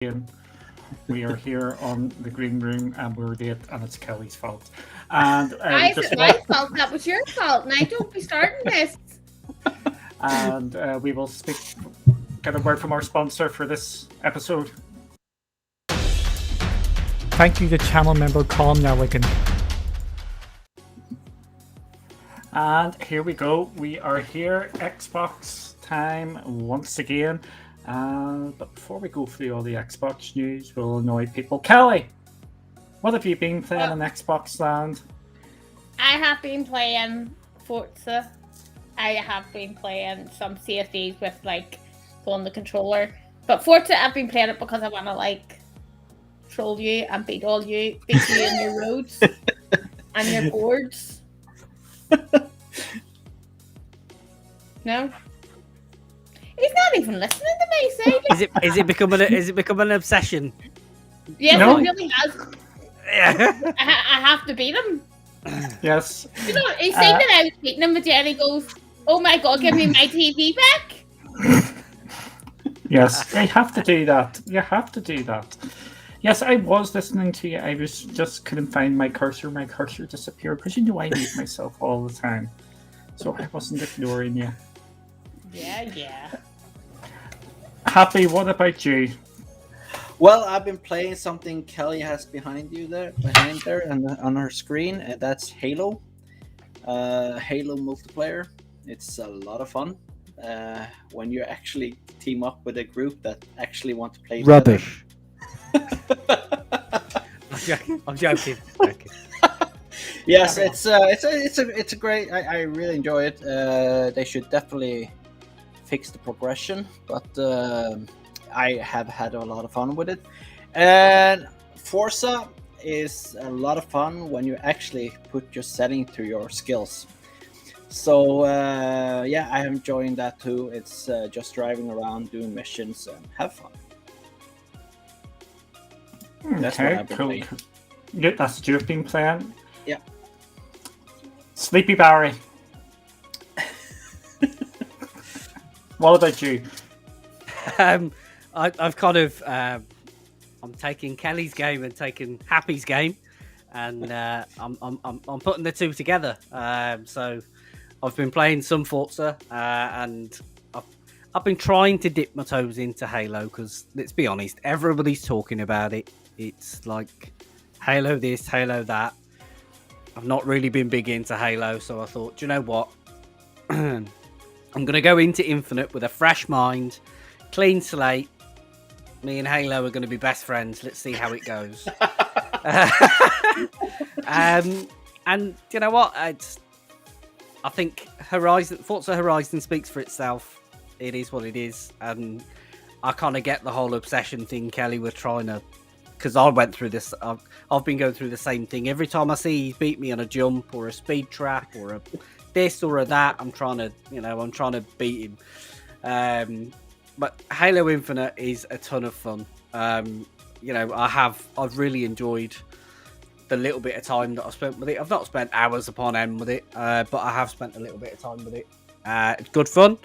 again. We are here on the green room and we're late and it's Kelly's fault. And Why is it my fault? That was your fault. Now don't be starting this. And we will get a word from our sponsor for this episode. Thank you to channel member Colin Nelligan. And here we go. We are here, Xbox time once again. But before we go through all the Xbox news, we'll annoy people. Kelly, what have you been playing in Xbox land? I have been playing Forza. I have been playing some CFDs with on the controller. But Forza, I've been playing it because I want to troll you and beat you in your roads and your boards. No. He's not even listening to me. Say, is it becoming an obsession? Yes, No. It really has. Yeah. I have to beat him. Yes. You know, he seen that I was beating him, but then he goes, "Oh my god, give me my TV back." Yes, I have to do that. You have to do that. Yes, I was listening to you. I was just couldn't find my cursor. My cursor disappeared because I mute myself all the time. So I wasn't ignoring you. Yeah. Happy, what about you? Well, I've been playing something Kelly has behind there, and on her screen. And that's Halo. Halo multiplayer. It's a lot of fun. When you actually team up with a group that actually want to play. Rubbish. I'm joking. Yes, it's a great. I really enjoy it. They should definitely fix the progression, but I have had a lot of fun with it. And Forza is a lot of fun when you actually put your setting to your skills. So yeah, I am enjoying that too. It's just driving around, doing missions, and have fun. That's what I've been playing. Yeah, that's what you've been playing? Yeah. Sleepy Barry. What about you? I've kind of I'm taking Kelly's game and taking Happy's game, and I'm putting the two together. So I've been playing some Forza, and I've been trying to dip my toes into Halo because let's be honest, everybody's talking about it. It's like Halo this, Halo that. I've not really been big into Halo, so I thought, do you know what? I'm going to go into Infinite with a fresh mind, clean slate. Me and Halo are going to be best friends. Let's see how it goes. And you know what? I think Forza Horizon speaks for itself. It is what it is. And I kind of get the whole obsession thing Kelly was trying to... Because I went through this... I've been going through the same thing. Every time I see he beat me on a jump or a speed trap or a this or a that, I'm trying to beat him. But Halo Infinite is a ton of fun. I've really enjoyed the little bit of time that I spent with it. I've not spent hours upon end with it, but I have spent a little bit of time with it. It's good fun.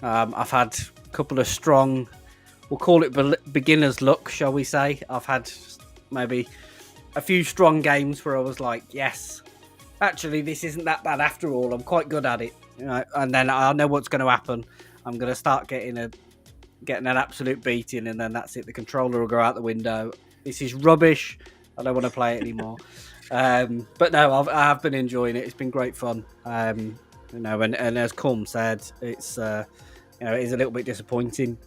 I've had a couple of strong, we'll call it beginner's luck, shall we say. I've had maybe a few strong games where I was like, yes, actually, this isn't that bad after all. I'm quite good at it. And then I know what's going to happen. I'm going to start getting an absolute beating, and then that's it. The controller will go out the window. This is rubbish. I don't want to play it anymore. But no, I have been enjoying it. It's been great fun. And as Colm said, it's it is a little bit disappointing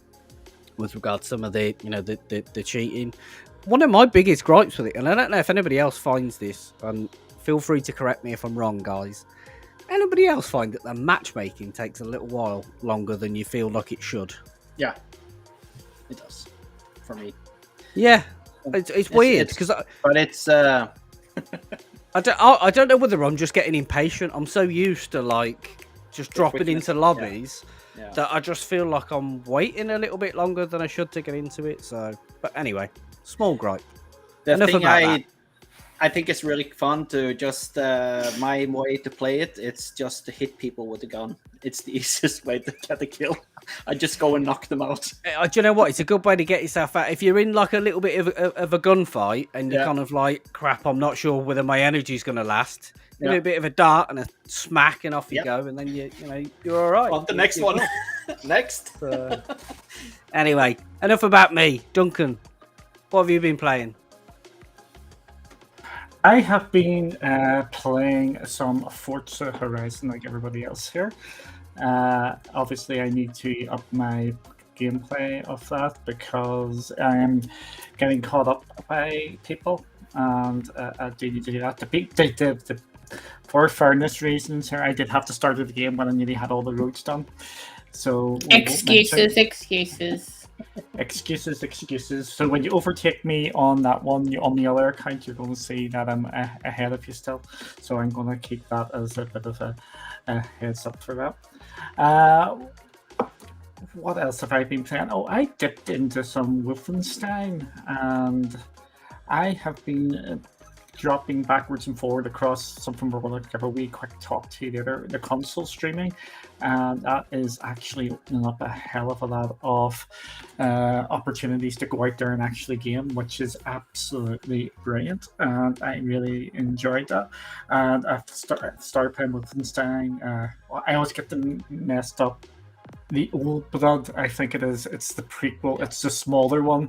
with regard to some of the the cheating. One of my biggest gripes with it, and I don't know if anybody else finds this, and feel free to correct me if I'm wrong, guys. Anybody else find that the matchmaking takes a little while longer than you feel like it should? Yeah, it does for me. Yeah, it's weird because, but it's. I don't know whether I'm just getting impatient. I'm so used to just dropping into lobbies that I just feel like I'm waiting a little bit longer than I should to get into it. So, but anyway, small gripe. The thing I I think it's really fun to just my way to play it. It's just to hit people with a gun. It's the easiest way to get a kill. I just go and knock them out. Do you know what? It's a good way to get yourself out. If you're in like a little bit of a gunfight and you're kind of like, crap, I'm not sure whether my energy's going to last. You do a bit of a dart and a smack, and off you go, and then you're all right. On the next one. Next. Anyway, enough about me, Duncan. What have you been playing? I have been playing some Forza Horizon like everybody else here. Obviously, I need to up my gameplay of that because I am getting caught up by people, and I do need to do that. For fairness reasons here, I did have to start the game when I nearly had all the roads done. So excuses. Excuses. So when you overtake me on that one, on the other account, you're going to see that I'm ahead of you still. So I'm going to keep that as a bit of a heads up for that. What else have I been playing? Oh, I dipped into some Wolfenstein, and I have been dropping backwards and forward across something we're going to give a wee quick talk to later, the console streaming, and that is actually opening up a hell of a lot of opportunities to go out there and actually game, which is absolutely brilliant, and I really enjoyed that. And I've started playing Wolfenstein. I always get them messed up. The Old Blood, I think it is. It's the prequel. It's the smaller one.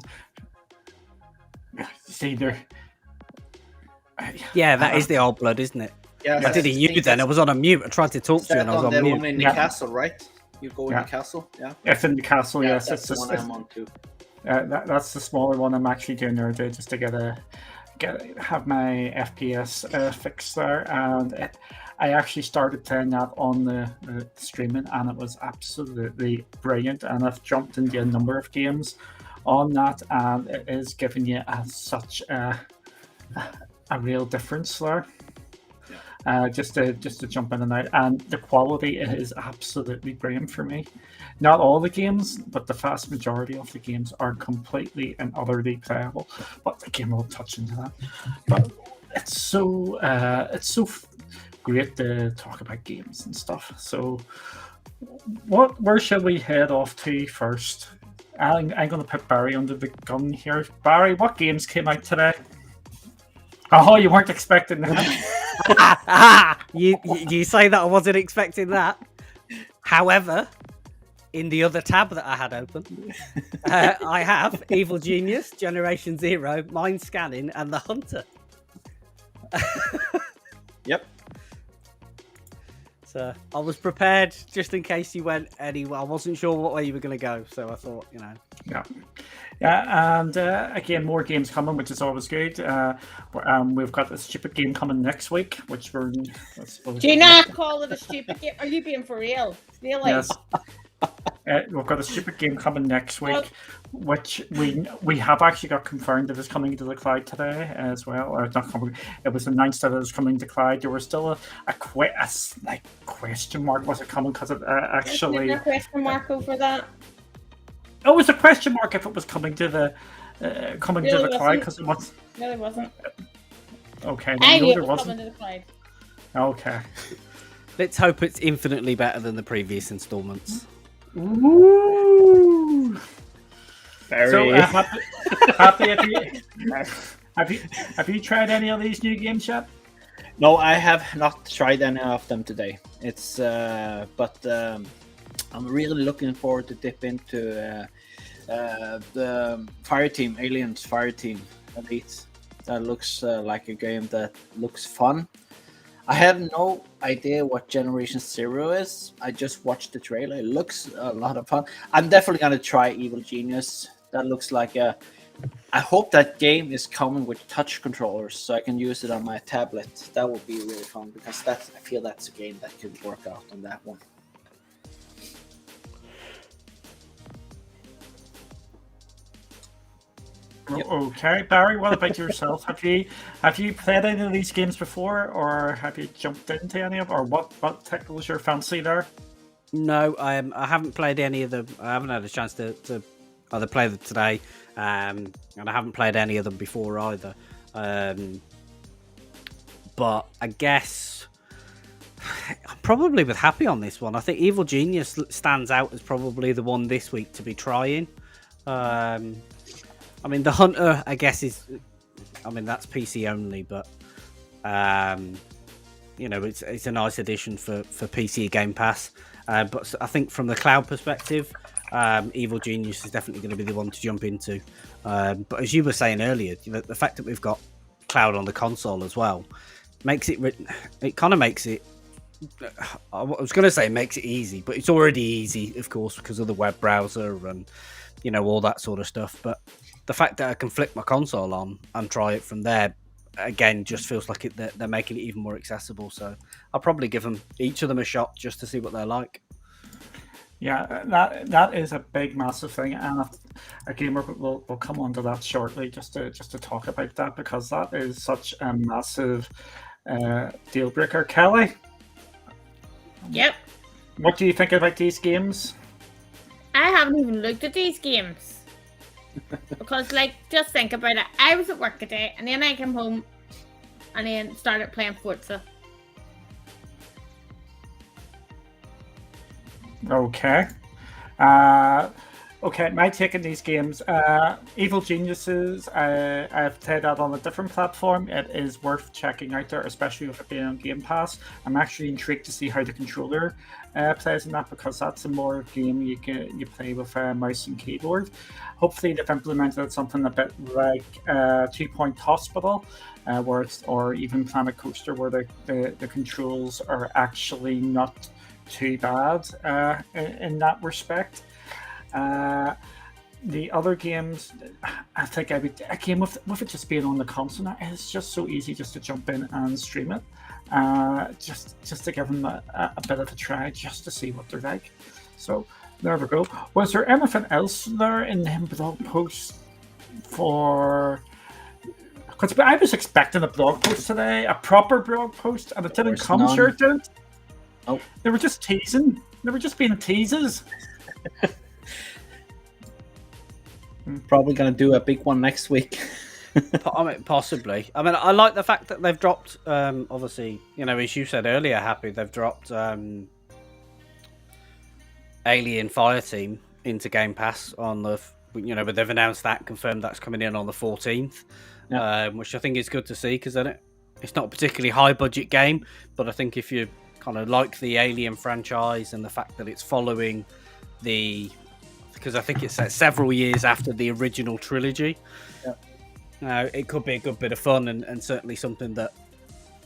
See, there. Yeah, that is the Old Blood, isn't it? Yeah, I didn't hear you then. I was on a mute. I tried to talk to you and I was on mute. One in the castle, right? You go in the castle, It's in the castle, yes. That's the one I'm on too. That's the smaller one I'm actually doing there just to have my FPS fixed there, and I actually started playing that on the streaming, and it was absolutely brilliant. And I've jumped into a number of games on that, and it is giving you such a real difference there. Just to jump in and out, and the quality is absolutely brilliant for me. Not all the games, but the vast majority of the games are completely and utterly playable. But again, we'll touch into that. But it's so great to talk about games and stuff. So, where shall we head off to first? I'm going to put Barry under the gun here. Barry, what games came out today? Oh, you weren't expecting that. You say that I wasn't expecting that. However, in the other tab that I had open, I have Evil Genius, Generation Zero, Mind Scanning, and The Hunter. Yep. So I was prepared just in case you went anywhere. I wasn't sure what way you were going to go, so I thought, Yeah, and again, more games coming, which is always good. We've got a stupid game coming next week, which we're. Do you not call it a stupid game? Are you being for real? Really? Yes. We've got a stupid game coming next week, which we have actually got confirmed that it's coming to the cloud today as well. Or not coming. It was announced that it was coming to cloud. There was still a question mark. Was it coming? Because it actually. Isn't there a question mark over that? Oh, it was a question mark if it was coming to the cloud because it was. No, it wasn't. Okay, I knew there it was wasn't. coming to the cloud. Okay. Let's hope it's infinitely better than the previous installments. Woo! Very. So happy have you tried any of these new games yet? No, I have not tried any of them today. It's but I'm really looking forward to dip into the Aliens Fireteam Elite. That looks like a game that looks fun. I have no idea what Generation Zero is. I just watched the trailer. It looks a lot of fun. I'm definitely gonna try Evil Genius. That looks like I hope that game is coming with touch controllers so I can use it on my tablet. That would be really fun because I feel that's a game that could work out on that one. Yep. Okay, Barry, what about yourself? Have you played any of these games before, or have you jumped into any of, or what tickles your fancy there? No, I haven't played any of them. I haven't had a chance to either play them today, and I haven't played any of them before either. but I guess I'm probably with Happy on this one. I think Evil Genius stands out as probably the one this week to be trying. I mean, the Hunter, I guess, that's PC only, but it's a nice addition for PC Game Pass. But I think from the cloud perspective, Evil Genius is definitely going to be the one to jump into. But as you were saying earlier, the fact that we've got cloud on the console as well makes it I was going to say it makes it easy, but it's already easy, of course, because of the web browser and all that sort of stuff. But the fact that I can flick my console on and try it from there, again, just feels like they're making it even more accessible. So I'll probably give each of them a shot just to see what they're like. Yeah, that is a big, massive thing, and again, we'll come on to that shortly, just to talk about that, because that is such a massive deal breaker. Kelly? Yep. What do you think about these games? I haven't even looked at these games. Because, just think about it. I was at work today, and then I came home and then started playing Forza. Okay. Okay, my take on these games. Evil Geniuses, I've played that on a different platform. It is worth checking out there, especially with it being on Game Pass. I'm actually intrigued to see how the controller plays in that, because that's a more game you play with a mouse and keyboard. Hopefully they've implemented something a bit like 2 Point Hospital, or even Planet Coaster, where the controls are actually not too bad in that respect. The other games, I think I would, again, with it just being on the console, it's just so easy just to jump in and stream it, just to give them a bit of a try, just to see what they're like. So there we go. Was there anything else there in the blog post for? Because I was expecting a blog post today, a proper blog post, and it didn't come. Sure it did. Oh, they were just teasing. They were just being teasers. Probably going to do a big one next week. I mean, possibly. I mean, I like the fact that they've dropped, obviously, as you said earlier, Happy, they've dropped Alien Fireteam into Game Pass on the, but they've announced that, confirmed that's coming in on the 14th, which I think is good to see, because then it's not a particularly high budget game, but I think if you kind of like the Alien franchise and the fact that it's following because I think it's set several years after the original trilogy. It could be a good bit of fun, and certainly something that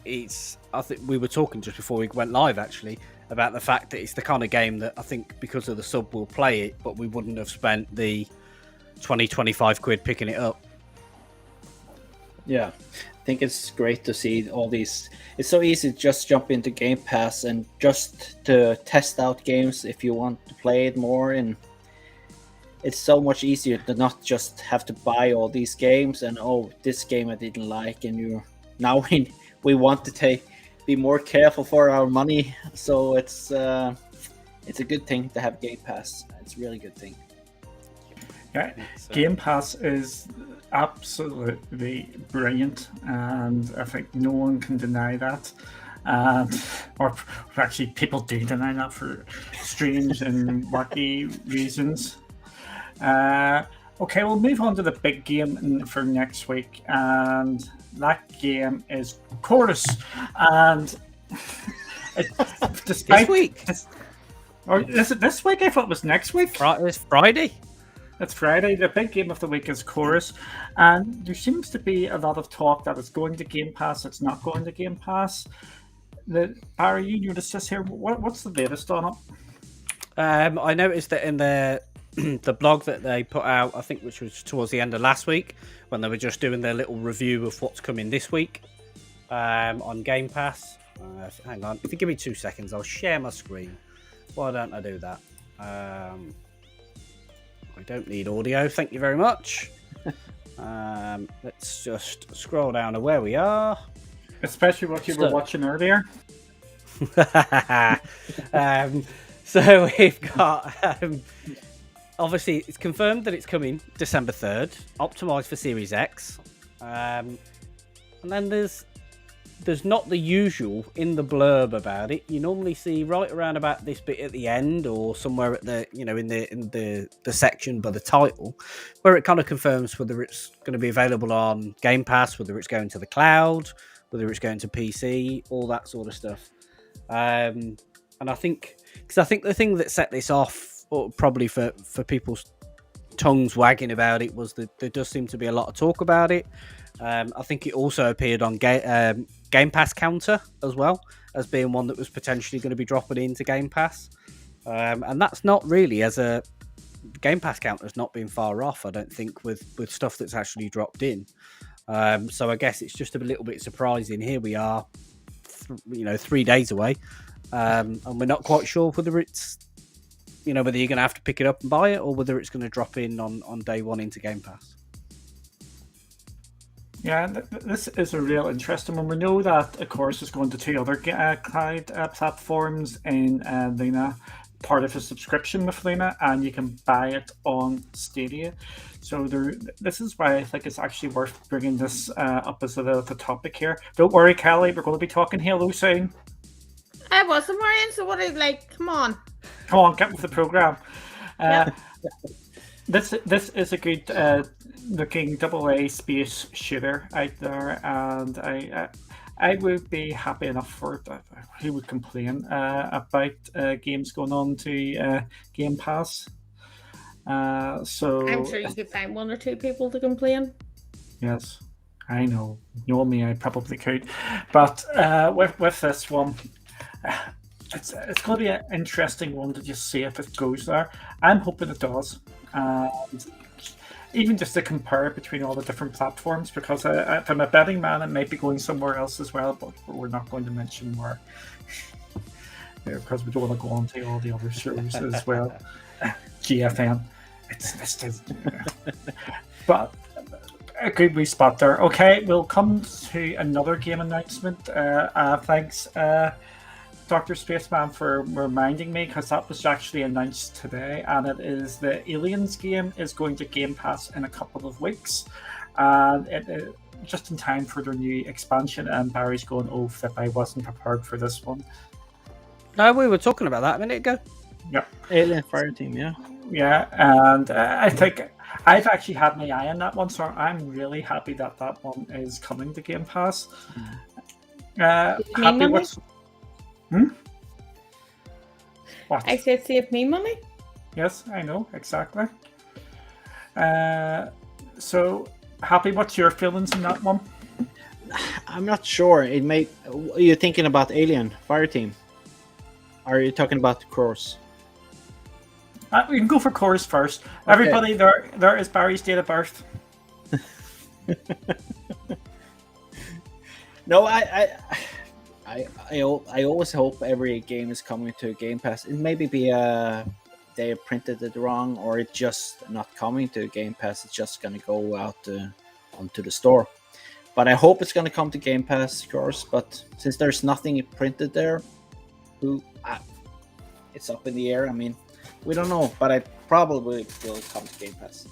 I think we were talking just before we went live, actually, about the fact that it's the kind of game that I think because of the sub we'll play it, but we wouldn't have spent the 20-25 quid picking it up. Yeah, I think it's great to see all these. It's so easy to just jump into Game Pass and just to test out games if you want to play it more, and it's so much easier to not just have to buy all these games and this game I didn't like, and we want to be more careful for our money. So it's a good thing to have Game Pass. It's a really good thing. Yeah, Game Pass is absolutely brilliant, and I think no one can deny that. Or actually, people do deny that for strange and wacky reasons. Okay, we'll move on to the big game for next week, and that game is Chorus. And despite this week, or is it this week? I thought it was next week. It's Friday. It's Friday. The big game of the week is Chorus, and there seems to be a lot of talk that it's going to Game Pass, it's not going to Game Pass. Barry, you noticed this here. What's the latest on it? I noticed that in the blog that they put out, I think, which was towards the end of last week, when they were just doing their little review of what's coming this week on Game Pass. Hang on, if you give me 2 seconds, I'll share my screen. Why don't I do that? I don't need audio, thank you very much. Let's just scroll down to where we are. Especially what you were watching earlier. So we've got, obviously, it's confirmed that it's coming December 3rd, optimised for Series X. And then there's there's not the usual in the blurb about it. You normally see right around about this bit at the end, or somewhere at the in the section by the title, where it kind of confirms whether it's going to be available on Game Pass, whether it's going to the cloud, whether it's going to PC, all that sort of stuff. And I think the thing that set this off, or probably for people's tongues wagging about it, was that there does seem to be a lot of talk about it. I think it also appeared on Game Pass counter as well, as being one that was potentially going to be dropping into Game Pass. And that's not really, as a Game Pass counter has not been far off, I don't think, with stuff that's actually dropped in. So I guess it's just a little bit surprising. Here we are, 3 days away, and we're not quite sure whether it's, whether you're going to have to pick it up and buy it, or whether it's going to drop in on day one into Game Pass. Yeah, this is a real interesting one. We know that, of course, it's going to 2 other cloud platforms in Luna, part of a subscription with Luna, and you can buy it on Stadia. So this is why I think it's actually worth bringing this up as the topic here. Don't worry, Kelly, we're going to be talking Halo soon. I wasn't worrying, so what are you like? Come on, get with the program. Yep. This is a good looking AA space shooter out there, and I would be happy enough for it. Who would complain about games going on to Game Pass? So I'm sure you could find 1 or 2 people to complain. Yes, I know. Knowing me, I probably could. But with this one, it's going to be an interesting one to just see if it goes there. I'm hoping it does. And even just to compare between all the different platforms, because if I'm a betting man, it might be going somewhere else as well, but we're not going to mention where, because we don't want to go on to all the other shows as well. GFN. But a good wee spot there. Okay, we'll come to another game announcement. Thanks, Dr. Spaceman, for reminding me, because that was actually announced today, and it is the Aliens game is going to Game Pass in a couple of weeks, and it just in time for their new expansion. And Barry's going, "Oh, flip, I wasn't prepared for this one." No, we were talking about that a minute ago. Yep. Alien Fireteam, yeah. Yeah, and I think I've actually had my eye on that one, so I'm really happy that one is coming to Game Pass. Happy with... What? I said save me money. Yes, I know, exactly. So, happy, what's your feelings on that one? I'm not sure. Are you thinking about Alien Fireteam? Are you talking about the Crows? We can go for chorus first. Okay. Everybody, there is Barry's date of birth. No, I always hope every game is coming to Game Pass. It maybe be they printed it wrong, or it's just not coming to Game Pass. It's just gonna go out onto the store. But I hope it's gonna come to Game Pass, of course. But since there's nothing printed there, it's up in the air. I mean, we don't know, but I probably will come to Game Pass.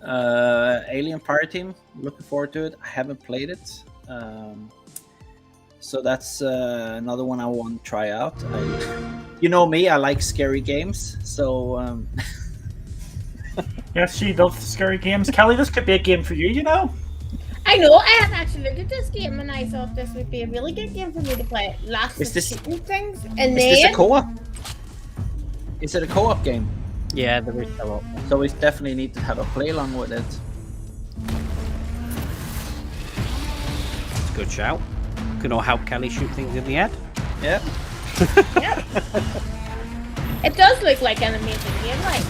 Alien Fireteam, looking forward to it. I haven't played it. So that's another one I want to try out. You know me, I like scary games. So yes, she loves scary games. Kelly, this could be a game for you, I know, I have actually looked at this game and I thought this would be a really good game for me to play. Lots of shooting things. And is this a co-op? Is it a co-op game? Yeah, there is co-op. So we definitely need to have a play along with it. Good shout. Can all help Kelly shoot things in the head. Yeah. Yeah. It does look like an amazing game, like.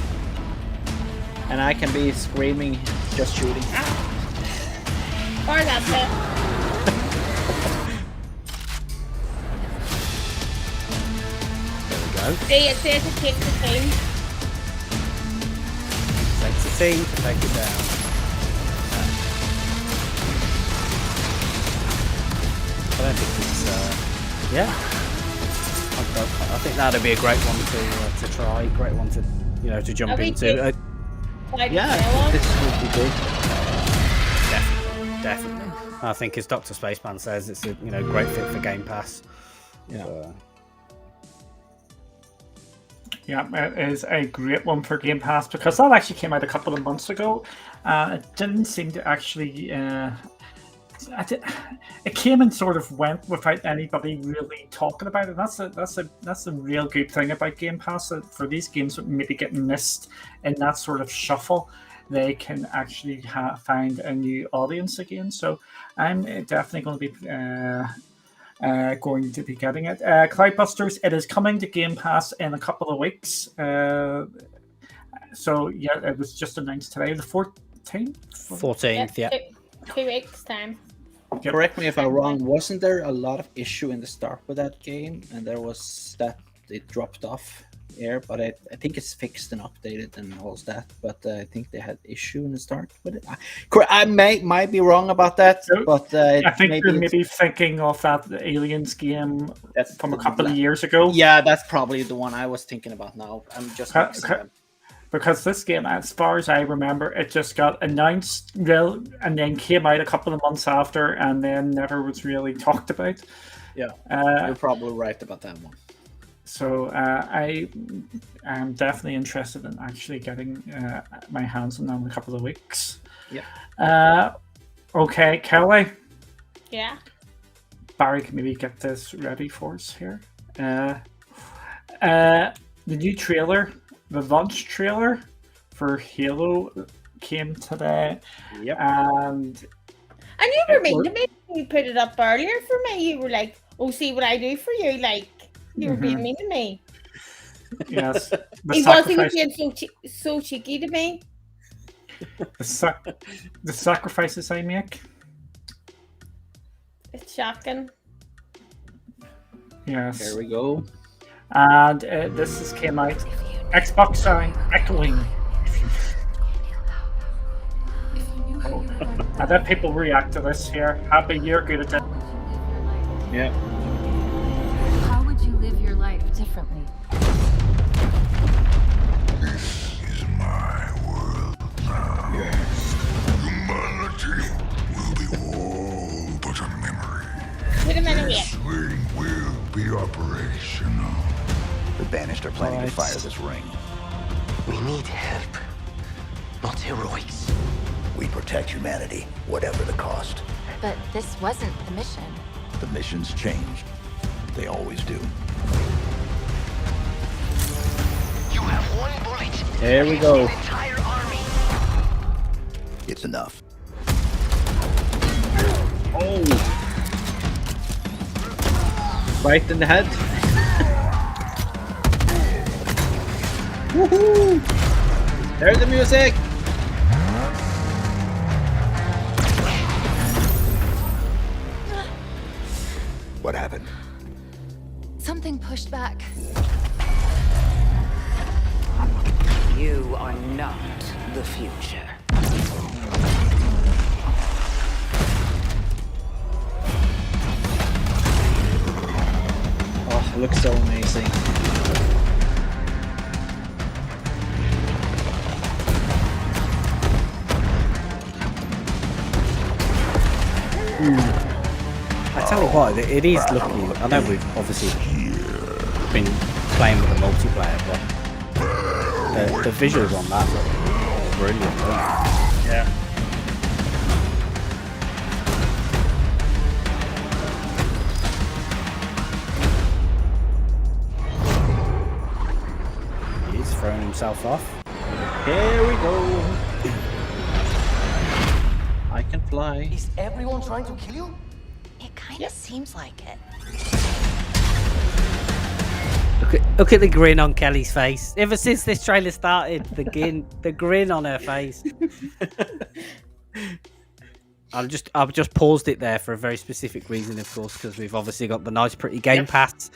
And I can be screaming, just shooting. Or that's it. There we go. See, it says it takes a team. Takes a team to take it down. I don't think it's, yeah. I think that'd be a great one to try. Great one to jump into. Yeah, this would be good. Definitely. definitely. I think, as Dr. Spaceman says, it's a great fit for Game Pass. Yeah. Yeah, it is a great one for Game Pass because that actually came out a couple of months ago. It didn't seem to actually. It came and sort of went without anybody really talking about it. That's a real good thing about Game Pass. That for these games that maybe get missed in that sort of shuffle, they can actually find a new audience again. So I'm definitely going to be getting it. Cloudbusters, it is coming to Game Pass in a couple of weeks. So yeah, it was just announced today, the 14th. 14th, yeah. 2 weeks time. Yep. Correct me if I'm wrong. Wasn't there a lot of issue in the start with that game, and there was that it dropped off here? But I think it's fixed and updated and all that. But I think they had issue in the start with it. I might be wrong about that, but I think maybe you're maybe thinking of that Aliens game that's from a couple of years ago. Yeah, that's probably the one I was thinking about now. I'm just mixing them. Because this game, as far as I remember, it just got announced and then came out a couple of months after and then never was really talked about. Yeah, you're probably right about that one. So I am definitely interested in actually getting my hands on that in a couple of weeks. Yeah. Okay, Kelly. Yeah. Barry can maybe get this ready for us here. The new trailer, the launch trailer for Halo came today. Yep. And you were mean to me. You put it up earlier for me. You were like, "Oh, see what I do for you." Like you were being mean to me. Yes. He wasn't being so cheeky to me. The sacrifices I make. It's shocking. Yes. There we go. And this came out. Xbox echoing. Oh. I bet people react to this here. Happy, you're good at it. Yeah. How would you live your life differently? This is my world now. Yes. Humanity will be all but a memory. Wait a minute, This ring will be operational. The Banished are planning Right. to fire this ring. We need help, not heroics. We protect humanity, whatever the cost. But this wasn't the mission. The missions changed. They always do. You have one bullet. There we go. An entire army. It's enough. Oh. Right in the head. Woohoo! There's the music. What happened? Something pushed back. You are not the future. Oh, it looks so amazing. I tell you what, it is looking. I know we've obviously been playing with the multiplayer, but the visuals on that look brilliant. Yeah. He's thrown himself off. Here we go. I can fly. Is everyone trying to kill you? It kind of seems like it. Look at the grin on Kelly's face. Ever since this trailer started, the grin on her face. I've just paused it there for a very specific reason, of course, because we've obviously got the nice, pretty Game Pass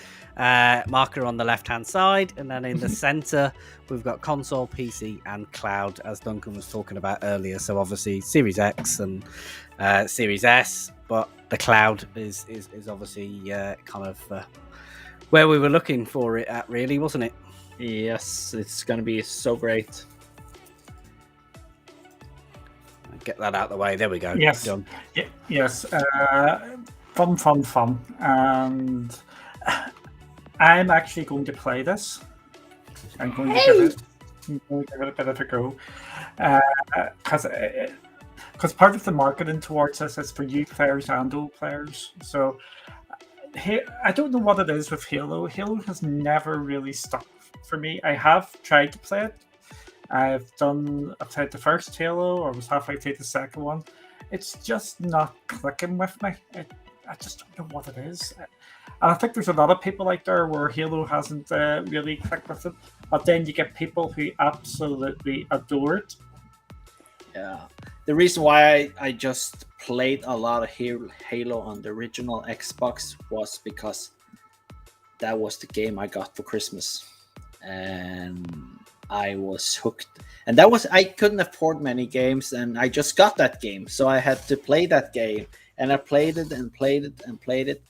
marker on the left-hand side, and then in the center we've got console, PC, and cloud, as Duncan was talking about earlier. So obviously Series X and Series S, but the cloud is obviously kind of where we were looking for it at, really, wasn't it? Yes, it's gonna be so great. get that out of the way. There we go. Yes. Done. Yes. Fun. And I'm actually going to play this. I'm going to give it a bit of a go. Because part of the marketing towards this is for new players and old players. So I don't know what it is with Halo. Halo has never really stuck for me. I have tried to play it. I've played the first Halo, or was halfway through the second one. It's just not clicking with me. I just don't know what it is. And I think there's a lot of people out there where Halo hasn't really clicked with it. But then you get people who absolutely adore it. Yeah. The reason why I just played a lot of Halo on the original Xbox was because that was the game I got for Christmas. And I was hooked. And I couldn't afford many games, and I just got that game. So I had to play that game. And I played it and played it and played it.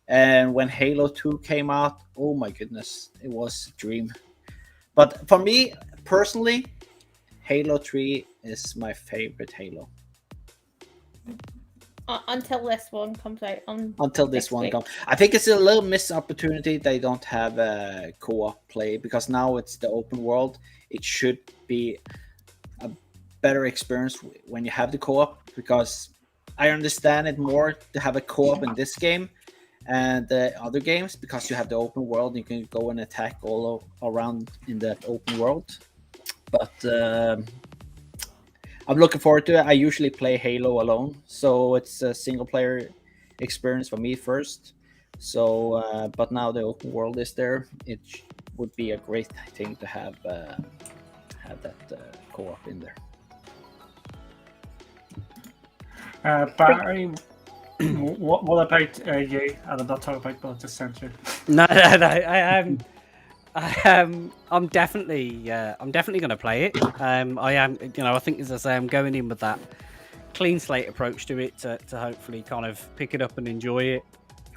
And when Halo 2 came out, oh my goodness, it was a dream. But for me, personally, Halo 3 is my favorite Halo. Until this one comes out. Until this one comes. I think it's a little missed opportunity they don't have a co-op play, because now it's the open world. It should be a better experience when you have the co-op, because I understand it more to have a co-op in this game and the other games, because you have the open world. You can go and attack all around in that open world. But I'm looking forward to it. I usually play Halo alone, so it's a single player experience for me first. So, but now the open world is there. It would be a great thing to have that co-op in there. Barry, what about you? I'm not talking about Blood Center. No. I'm definitely going to play it. I am, I think, as I say, I'm going in with that clean slate approach to it to hopefully kind of pick it up and enjoy it.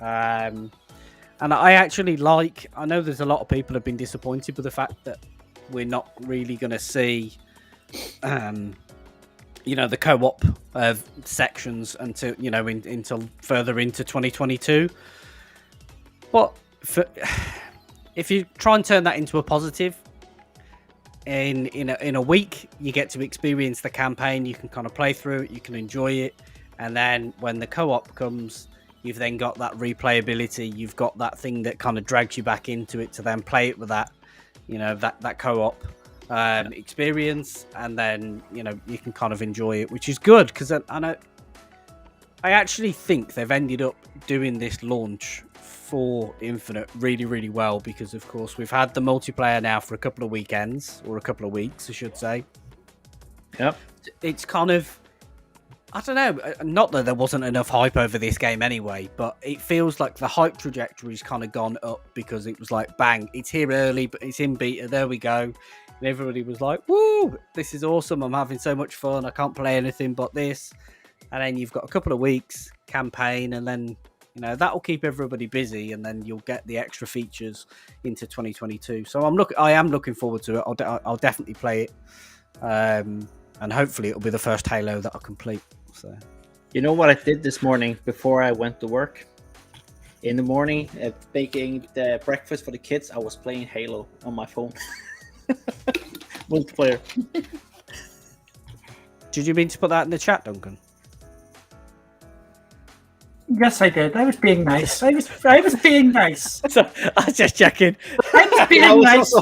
And I actually I know there's a lot of people have been disappointed with the fact that we're not really going to see, the co-op sections until, until further into 2022. But if you try and turn that into a positive, in a week, you get to experience the campaign. You can kind of play through it. You can enjoy it, and then when the co-op comes, you've then got that replayability. You've got that thing that kind of drags you back into it to then play it with that, that co-op experience, and then you can kind of enjoy it, which is good, because I actually think they've ended up doing this launch for Infinite really, really well, because of course we've had the multiplayer now for a couple of weekends, or a couple of weeks, I should say. Yep. It's kind of, I don't know, not that there wasn't enough hype over this game anyway, but it feels like the hype trajectory's kind of gone up, because it was like, bang, it's here early, but it's in beta, there we go. And everybody was like, woo, this is awesome, I'm having so much fun, I can't play anything but this. And then you've got a couple of weeks campaign, and then that'll keep everybody busy, and then you'll get the extra features into 2022. So I am looking forward to it. I'll definitely play it, and hopefully it'll be the first Halo that I complete. So, you know what I did this morning before I went to work? In the morning, baking the breakfast for the kids, I was playing Halo on my phone. Multiplayer. Did you mean to put that in the chat, Duncan? Yes, I did. I was being nice. I was being nice. So, I was just checking. I was being nice.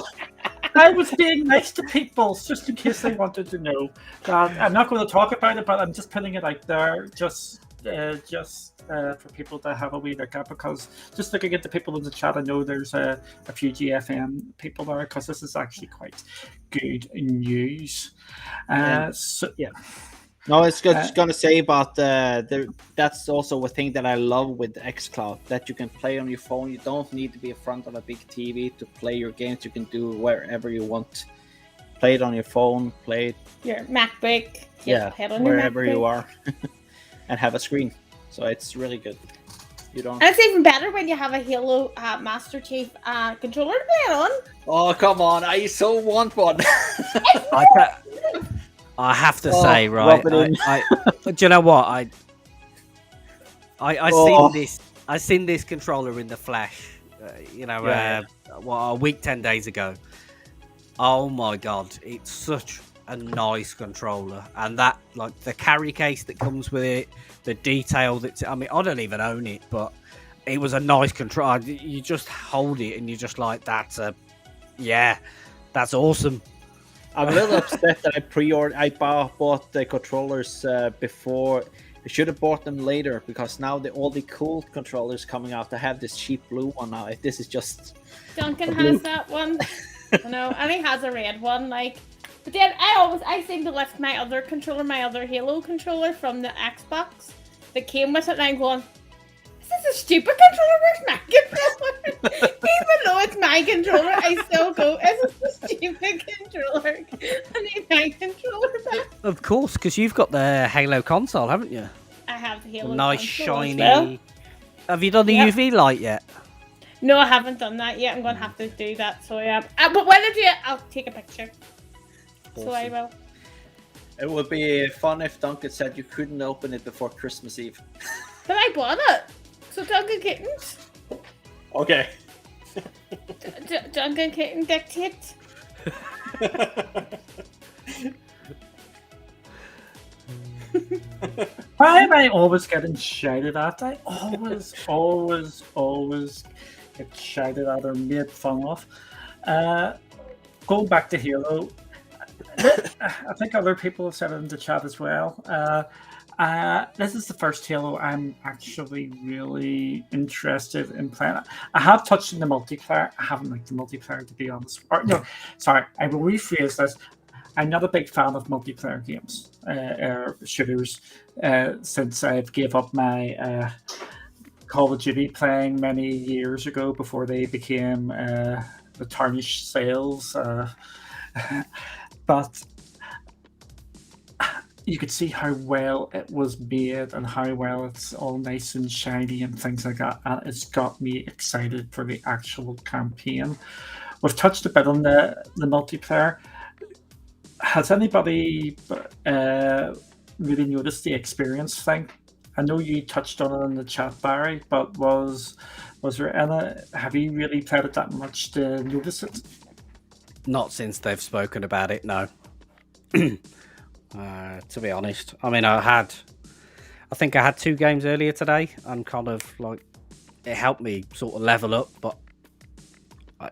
I was being nice to people, just in case they wanted to know. I'm not going to talk about it, but I'm just putting it out there, just for people to have a wee look at, because just looking at the people in the chat, I know there's a few GFM people there, because this is actually quite good news. So yeah. No, I was just going to say about that's also a thing that I love with xCloud, that you can play on your phone. You don't need to be in front of a big TV to play your games. You can do wherever you want. Play it on your phone, play it... Your MacBook. Wherever you are. And have a screen. So it's really good. And it's even better when you have a Halo Master Chief controller to play it on. Oh, come on. I so want one. I have to say, right? Do you know what? I seen this controller in the flesh. A week, 10 days ago. Oh my god, it's such a nice controller, and that like the carry case that comes with it, the detail that I don't even own it, but it was a nice controller. You just hold it and you're just like, that's awesome. I'm a little upset that I bought the controllers before. I should have bought them later, because now all the cool controllers coming out. I have this cheap blue one now. This is just. Duncan has that one. No, and he has a red one. But then I seem to lift my other Halo controller from the Xbox that came with it, and I'm going, this is a stupid controller. Where's my controller? Even though it's my controller, I still go, this is a stupid controller. I need my controller back. Of course, because you've got the Halo console, haven't you? I have the Halo nice console shiny. as well. Have you done the UV light yet? No, I haven't done that yet. I'm going to have to do that. So yeah, but when I do it, I'll take a picture. Awesome. So I will. It would be fun if Duncan said you couldn't open it before Christmas Eve. But I bought it. So Duncan couldn't. Okay. Duncan couldn't dictate. Why am I always getting shouted at? I always get shouted at or made fun of. Going back to Halo, I think other people have said it in the chat as well. This is the first Halo I'm actually really interested in playing. I have touched on the multiplayer. I haven't liked the multiplayer, to be honest. Sorry, I will rephrase this. I'm not a big fan of multiplayer games or shooters since I've gave up my Call of Duty playing many years ago before they became the tarnished sales. But you could see how well it was made and how well it's all nice and shiny and things like that. And it's got me excited for the actual campaign. We've touched a bit on the multiplayer. Has anybody really noticed the experience thing? I know you touched on it in the chat, Barry, but was there any? Have you really played it that much to notice it? Not since they've spoken about it, no. To be honest, I think I had 2 games earlier today, and kind of like it helped me sort of level up, but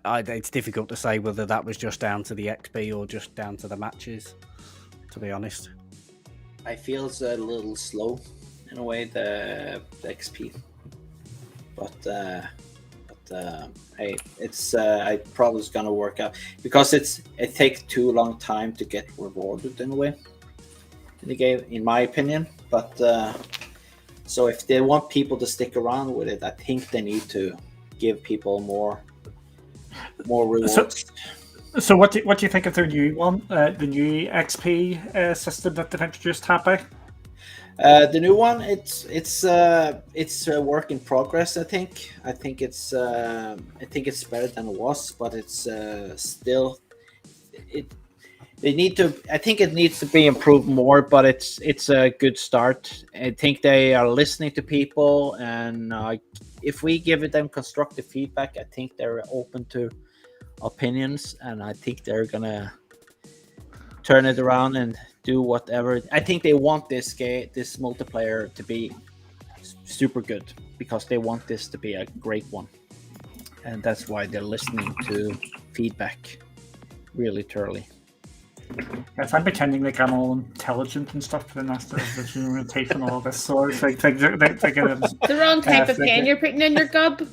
it's difficult to say whether that was just down to the XP or just down to the matches, to be honest. I feel it's a little slow in a way, the XP, but hey, it's I probably is gonna work out, because it takes too long time to get rewarded in a way in the game, in my opinion. But so if they want people to stick around with it, I think they need to give people more rewards. So what do you think of their new one, the new XP system that they've introduced, Happy? The new one, it's a work in progress. I think it's better than it was, but it's still they need to. I think it needs to be improved more, but it's a good start. I think they are listening to people, and if we give them constructive feedback, I think they're open to opinions, and I think they're gonna turn it around and do whatever. I think they want this multiplayer to be super good, because they want this to be a great one, and that's why they're listening to feedback really thoroughly. Yes, I'm pretending like I'm all intelligent and stuff, but then that's the taking all this sort of thing. The wrong type of pen you're putting in your gob.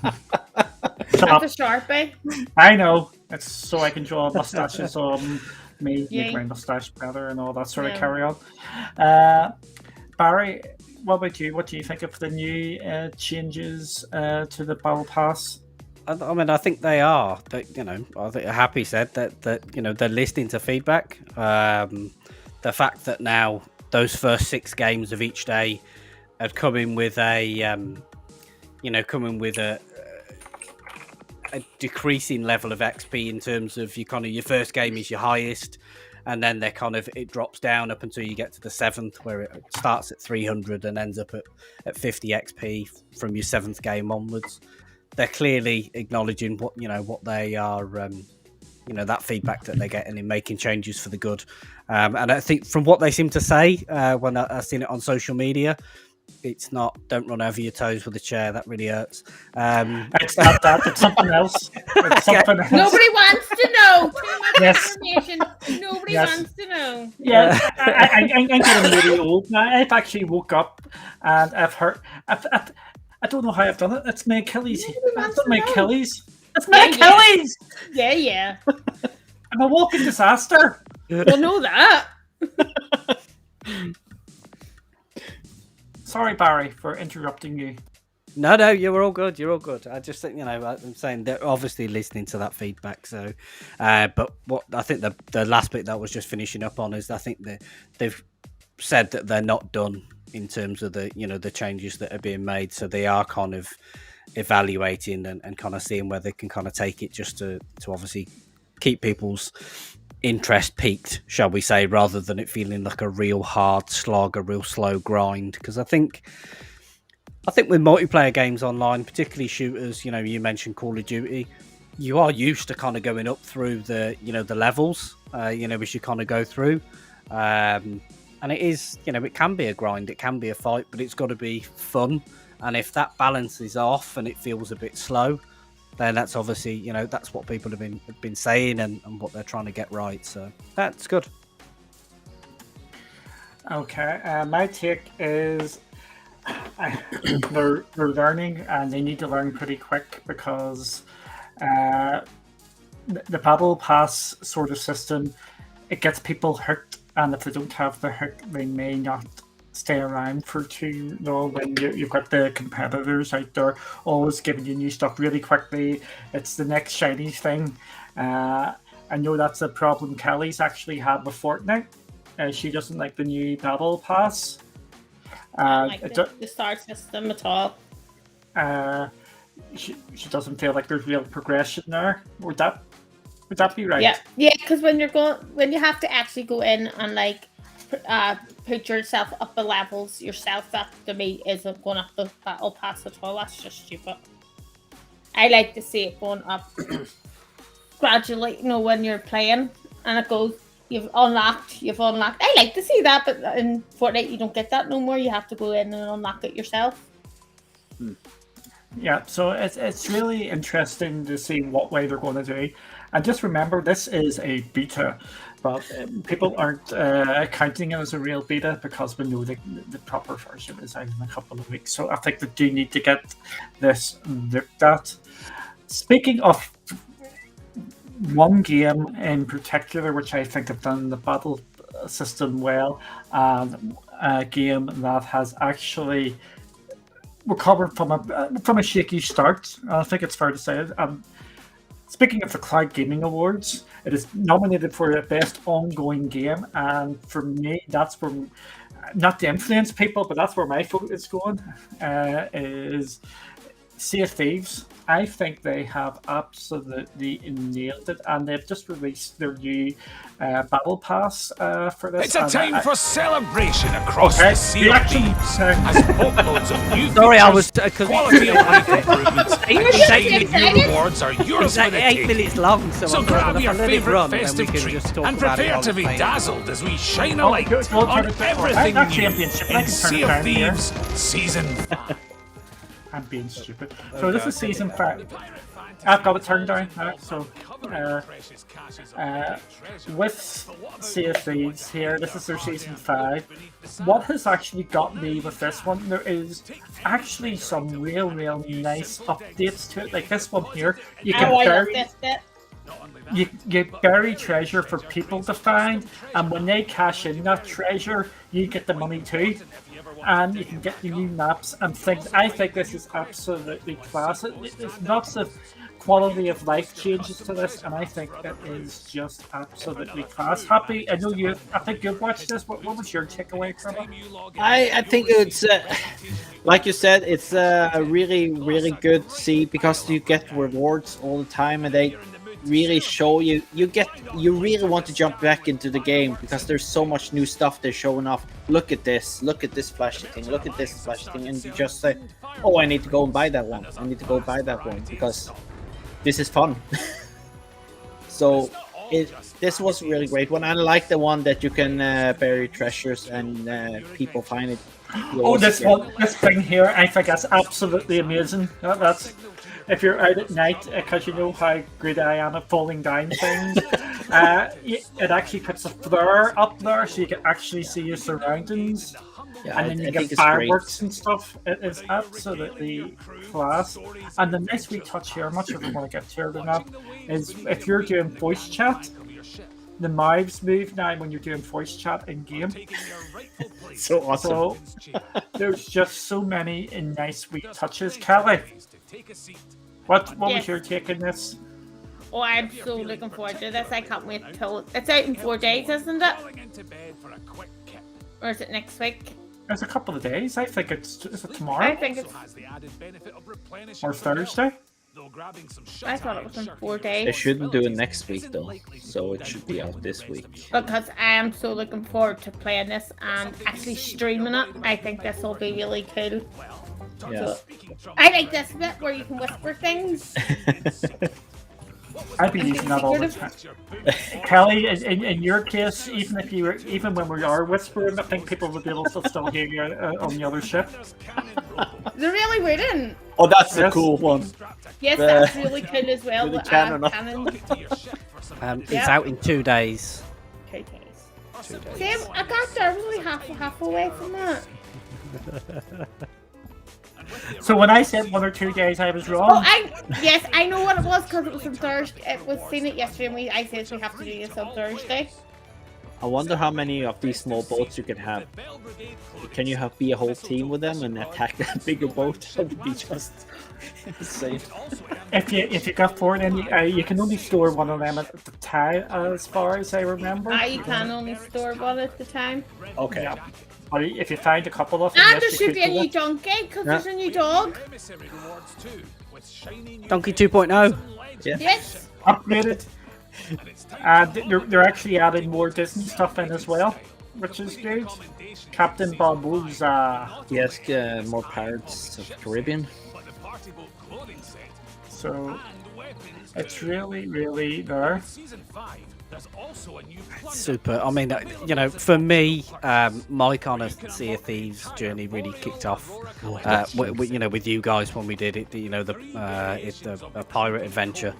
That's a Sharpie. I know. It's so I can draw mustaches on me, make my mustache better, and all that sort of carry on. Barry, what about you? What do you think of the new changes to the Battle Pass? I think they are. I think Happy said that they're listening to feedback. The fact that now those first 6 games of each day had come in with a decreasing level of XP in terms of your first game is your highest, and then they're kind of it drops down up until you get to the 7th, where it starts at 300 and ends up at 50 XP from your 7th game onwards. They're clearly acknowledging what they are, that feedback that they're getting in making changes for the good. And I think from what they seem to say when I've seen it on social media, it's not don't run over your toes with a chair. That really hurts. It's not that. It's something else. It's something else. Nobody wants to know. Too much Yes. information. Nobody wants to know. Yeah, I'm getting really old now. I've actually woke up and I've heard. I don't know how I've done it. It's my Achilles. It's my Achilles. It's my Achilles. Yeah. I'm a walking disaster. We'll know that. Sorry, Barry, for interrupting you. No, you were all good. You're all good. I just think, I'm saying they're obviously listening to that feedback. So, but what I think the last bit that was just finishing up on is I think they've said that they're not done in terms of the changes that are being made. So they are kind of evaluating and kind of seeing where they can kind of take it just to obviously keep people's interest peaked, shall we say, rather than it feeling like a real hard slog, a real slow grind. Because I think with multiplayer games online, particularly shooters, you mentioned Call of Duty, you are used to kind of going up through the levels, as you kind of go through. And it is, it can be a grind, it can be a fight, but it's got to be fun. And if that balance is off and it feels a bit slow, then that's obviously, that's what people have been saying and what they're trying to get right. So that's good. Okay, my take is they're learning and they need to learn pretty quick because the battle pass sort of system, it gets people hooked, and if they don't have the hook, they may not stay around for too long. When you've got the competitors out there always giving you new stuff really quickly, it's the next shiny thing. I know that's a problem Kelly's actually had with Fortnite. She doesn't like the new battle pass. Like the star system at all. She doesn't feel like there's real progression there. Would that be right? Yeah, because when you have to actually go in and put yourself up the levels yourself, that to me isn't going up the battle pass at all. That's just stupid. I like to see it going up gradually, when you're playing and it goes, you've unlocked. I like to see that, but in Fortnite you don't get that no more. You have to go in and unlock it yourself. Yeah, so it's really interesting to see what way they're going to do. And just remember, this is a beta, but people aren't counting it as a real beta because we know the proper version is out in a couple of weeks. So I think they do need to get this looked at. Speaking of one game in particular, which I think have done the battle system well, and a game that has actually recovered from a shaky start, I think it's fair to say it. Speaking of the Cloud Gaming Awards, it is nominated for the best ongoing game, and for me, that's where, not to influence people, but that's where my vote is going, is Sea of Thieves. I think they have absolutely nailed it, and they've just released their new battle pass for this. It's a time for celebration across the Sea of Thieves. As boatloads of new Sorry, I was quality of life improvements, and new rewards are yours for the 8 taking. minutes long, so grab your let it favourite run, then we festive can treat just talk and about it prepare while to be we're playing. dazzled as we shine a light on everything new in Sea of Thieves Season 5. I'm being stupid. So this is Season 5. I've got it turned down. So with Sea of Thieves here, this is their Season 5. What has actually got me with this one, there is actually some real nice updates to it. Like this one here, you can you bury treasure for people to find, and when they cash in that treasure, you get the money too. And you can get the new maps and things. I think this is absolutely class. There's lots of quality of life changes to this, and I think it is just absolutely class. Happy, I think you've watched this. What was your takeaway from it? I think it's like you said, it's really good to see, because you get rewards all the time, and really show you. You really want to jump back into the game because there's so much new stuff they're showing off. Look at this flashy thing. Look at this flashy thing, and you just say, "Oh, I need to go and buy that one. I need to go buy that one because this is fun." So this was a really great one. I like the one that you can bury treasures and people find it. Oh, this thing here, I think that's absolutely amazing. That's if you're out at night, because you know how good I am at falling down things. It actually puts a flare up there, so you can actually see your surroundings. Yeah, and then you I get think it's fireworks great. and stuff. It is absolutely class. And the nice wee touch here, I'm not sure if I want to get to it or not, is if you're doing voice chat, the mouths move now when you're doing voice chat in game. So awesome. So there's just so many nice wee touches. Kelly, what was your take on this? Oh, I'm so looking forward to this. I can't wait till it's out in 4 days, isn't it? Or is it next week? It's a couple of days. I think is it tomorrow? I think it's or Thursday. I thought it was in 4 days. They shouldn't do it next week though, so it should be out this week. Because I am so looking forward to playing this and actually streaming it. I think this will be really cool. Yeah. So, I like this bit where you can whisper things. I'd be using that all the time. Kelly, in your case, even when we are whispering, I think people would be able to still hear you on the other ship. They really wouldn't. Oh, that's the cool one. Yes, that's really cool as well. the The cannon. It's out in 2 days. 2 days. Same, I got there. I was only half away from that. So when I said 1 or 2 days, I was wrong. Oh, yes, I know what it was because it was on Thursday. It was seen it yesterday, and I said we have to do this on Thursday. I wonder how many of these small boats you can have. Can you be a whole team with them and attack a bigger boat? That would be just insane. If you got 4, then you can only store one of them at the time, as far as I remember. You can only store one at the time. Okay. Yeah. But if you find a couple of them, And yes, there you should could be a do new it. donkey because there's a new dog. Donkey 2.0. Yeah. Yes. Upgraded. And they're actually adding more Disney stuff in as well, which is good. Captain Barbosa. Yes, more Pirates of the Caribbean. So it's really, really there. Super. I mean, for me, my kind of Sea of Thieves journey really kicked off. With you guys when we did it. It's a pirate adventure,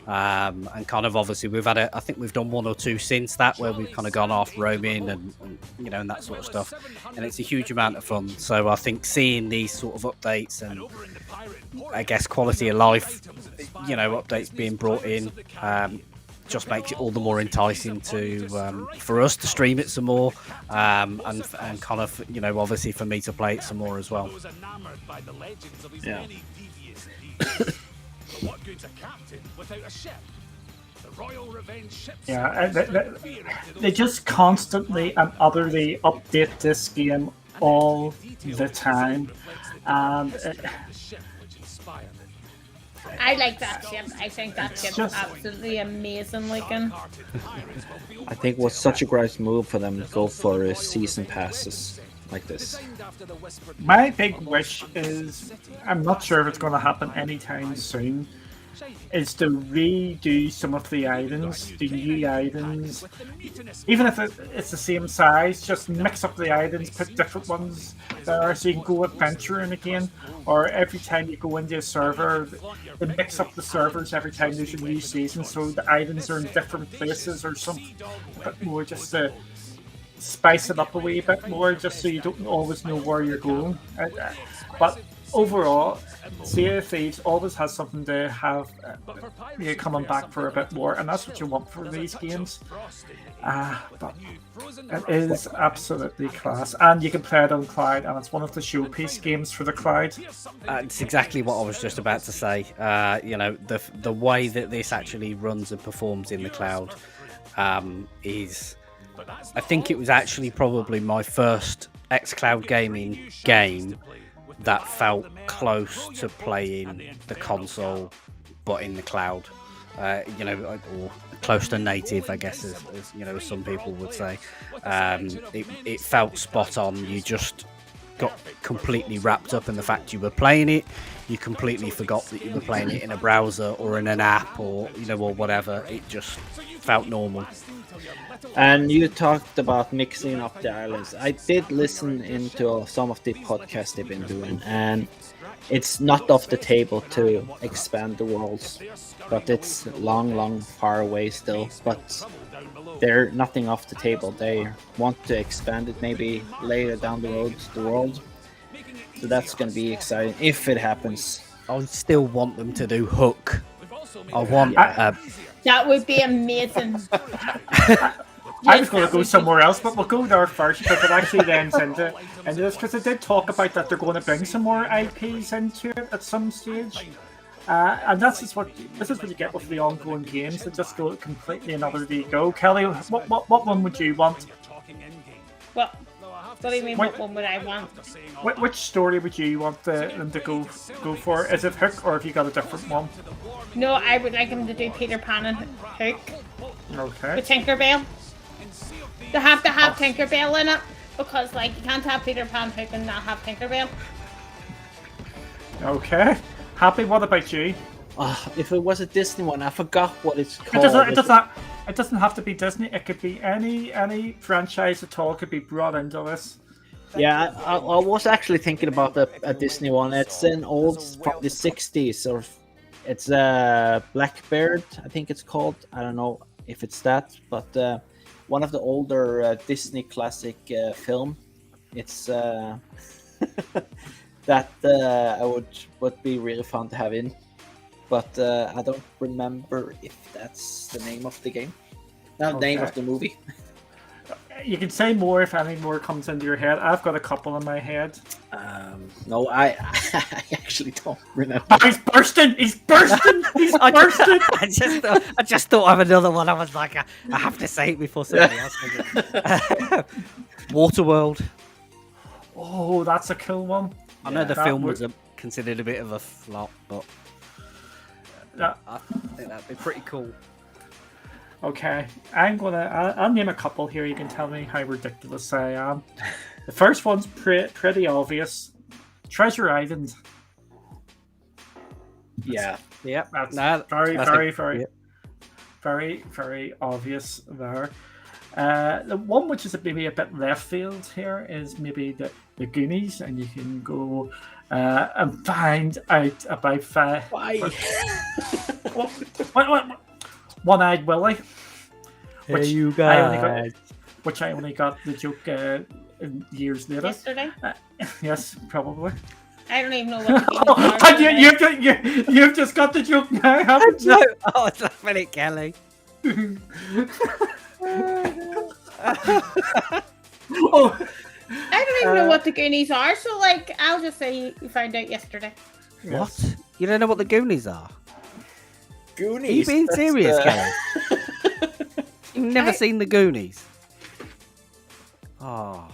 and kind of obviously we've had I think we've done 1 or 2 since that where we've kind of gone off roaming and that sort of stuff, and it's a huge amount of fun. So I think seeing these sort of updates and I guess quality of life, updates being brought in. Just makes it all the more enticing to for us to stream it some more, and kind of obviously for me to play it some more as well. Yeah. Yeah, they just constantly and utterly update this game all the time, and I like that ship. I think that ship's just absolutely amazing looking. I think it was such a great move for them to go for season passes like this. my big wish is, I'm not sure if it's going to happen anytime soon, is to redo some of the items, the new items. Even if it's the same size, just mix up the items, put different ones there so you can go adventuring again. Or every time you go into a server, they mix up the servers every time there's a new season, so the items are in different places or something a bit more, just to spice it up a wee bit more, just so you don't always know where you're going. But overall, Sea of Thieves always has something to have you coming back for a bit more, and that's what you want for these games. But it is absolutely class, and you can play it on cloud, and it's one of the showpiece games for the cloud. It's exactly what I was just about to say. The way that this actually runs and performs in the cloud is, I think it was actually probably my first xCloud gaming game that felt close to playing the console but in the cloud. or close to native, I guess, as some people would say. It felt spot on. You just got completely wrapped up in the fact you were playing it. You completely forgot that you were playing it in a browser or in an app or whatever. It just felt normal. And you talked about mixing up the islands. I did listen into some of the podcasts they've been doing, and it's not off the table to expand the worlds, but it's long far away still. But they're nothing off the table. They want to expand it maybe later down the road, the world. So that's going to be exciting if it happens. I still want them to do Hook. I want. That would be amazing. I was going to go somewhere else, but we'll go there first because it actually then into this, because they did talk about that they're going to bring some more IPs into it at some stage. And this is what you get with the ongoing games. They just go completely another go. Kelly, what one would you want? What do you mean? What one would I want? Which story would you want them to go for? Is it Hook, or have you got a different one? No, I would like them to do Peter Pan and Hook. Okay. With Tinkerbell. They have to have Tinkerbell in it, because you can't have Peter Pan, Hook and not have Tinkerbell. Okay. Happy, what about you? If it was a Disney one, I forgot what it's called. It doesn't have to be Disney. It could be any franchise at all. Could be brought into this. Yeah, I was actually thinking about a Disney one. It's an old from the 60s, or it's Blackbird, I think it's called. I don't know if it's that, but one of the older Disney classic film. It's that I would be really fun to have in, but I don't remember if that's the name of the game. Not the name of the movie. You can say more if any more comes into your head. I've got a couple in my head. No, I actually don't remember. Oh, he's bursting! He's bursting! He's bursting! I just thought of another one. I was like, I have to say it before somebody else does it. Waterworld. Oh, that's a cool one. I know the film was considered a bit of a flop, but I think that'd be pretty cool. Okay, I'll name a couple here. You can tell me how ridiculous I am. The first one's pretty obvious. Treasure Island. Yeah. Yep. That's very obvious there. The one which is maybe a bit left field here is maybe the Goonies, and you can go and find out about what? One-Eyed Willie. Hey, you guys. Which I only got the joke years later. Yesterday? Yes, probably. I don't even know what you've just got the joke now, haven't you? Oh, it's laughing at Kelly. I don't even know what the Goonies are, so I'll just say you found out yesterday. What? You don't know what the Goonies are? Goonies? Are you being serious, Kelly? You've never seen the Goonies? Oh,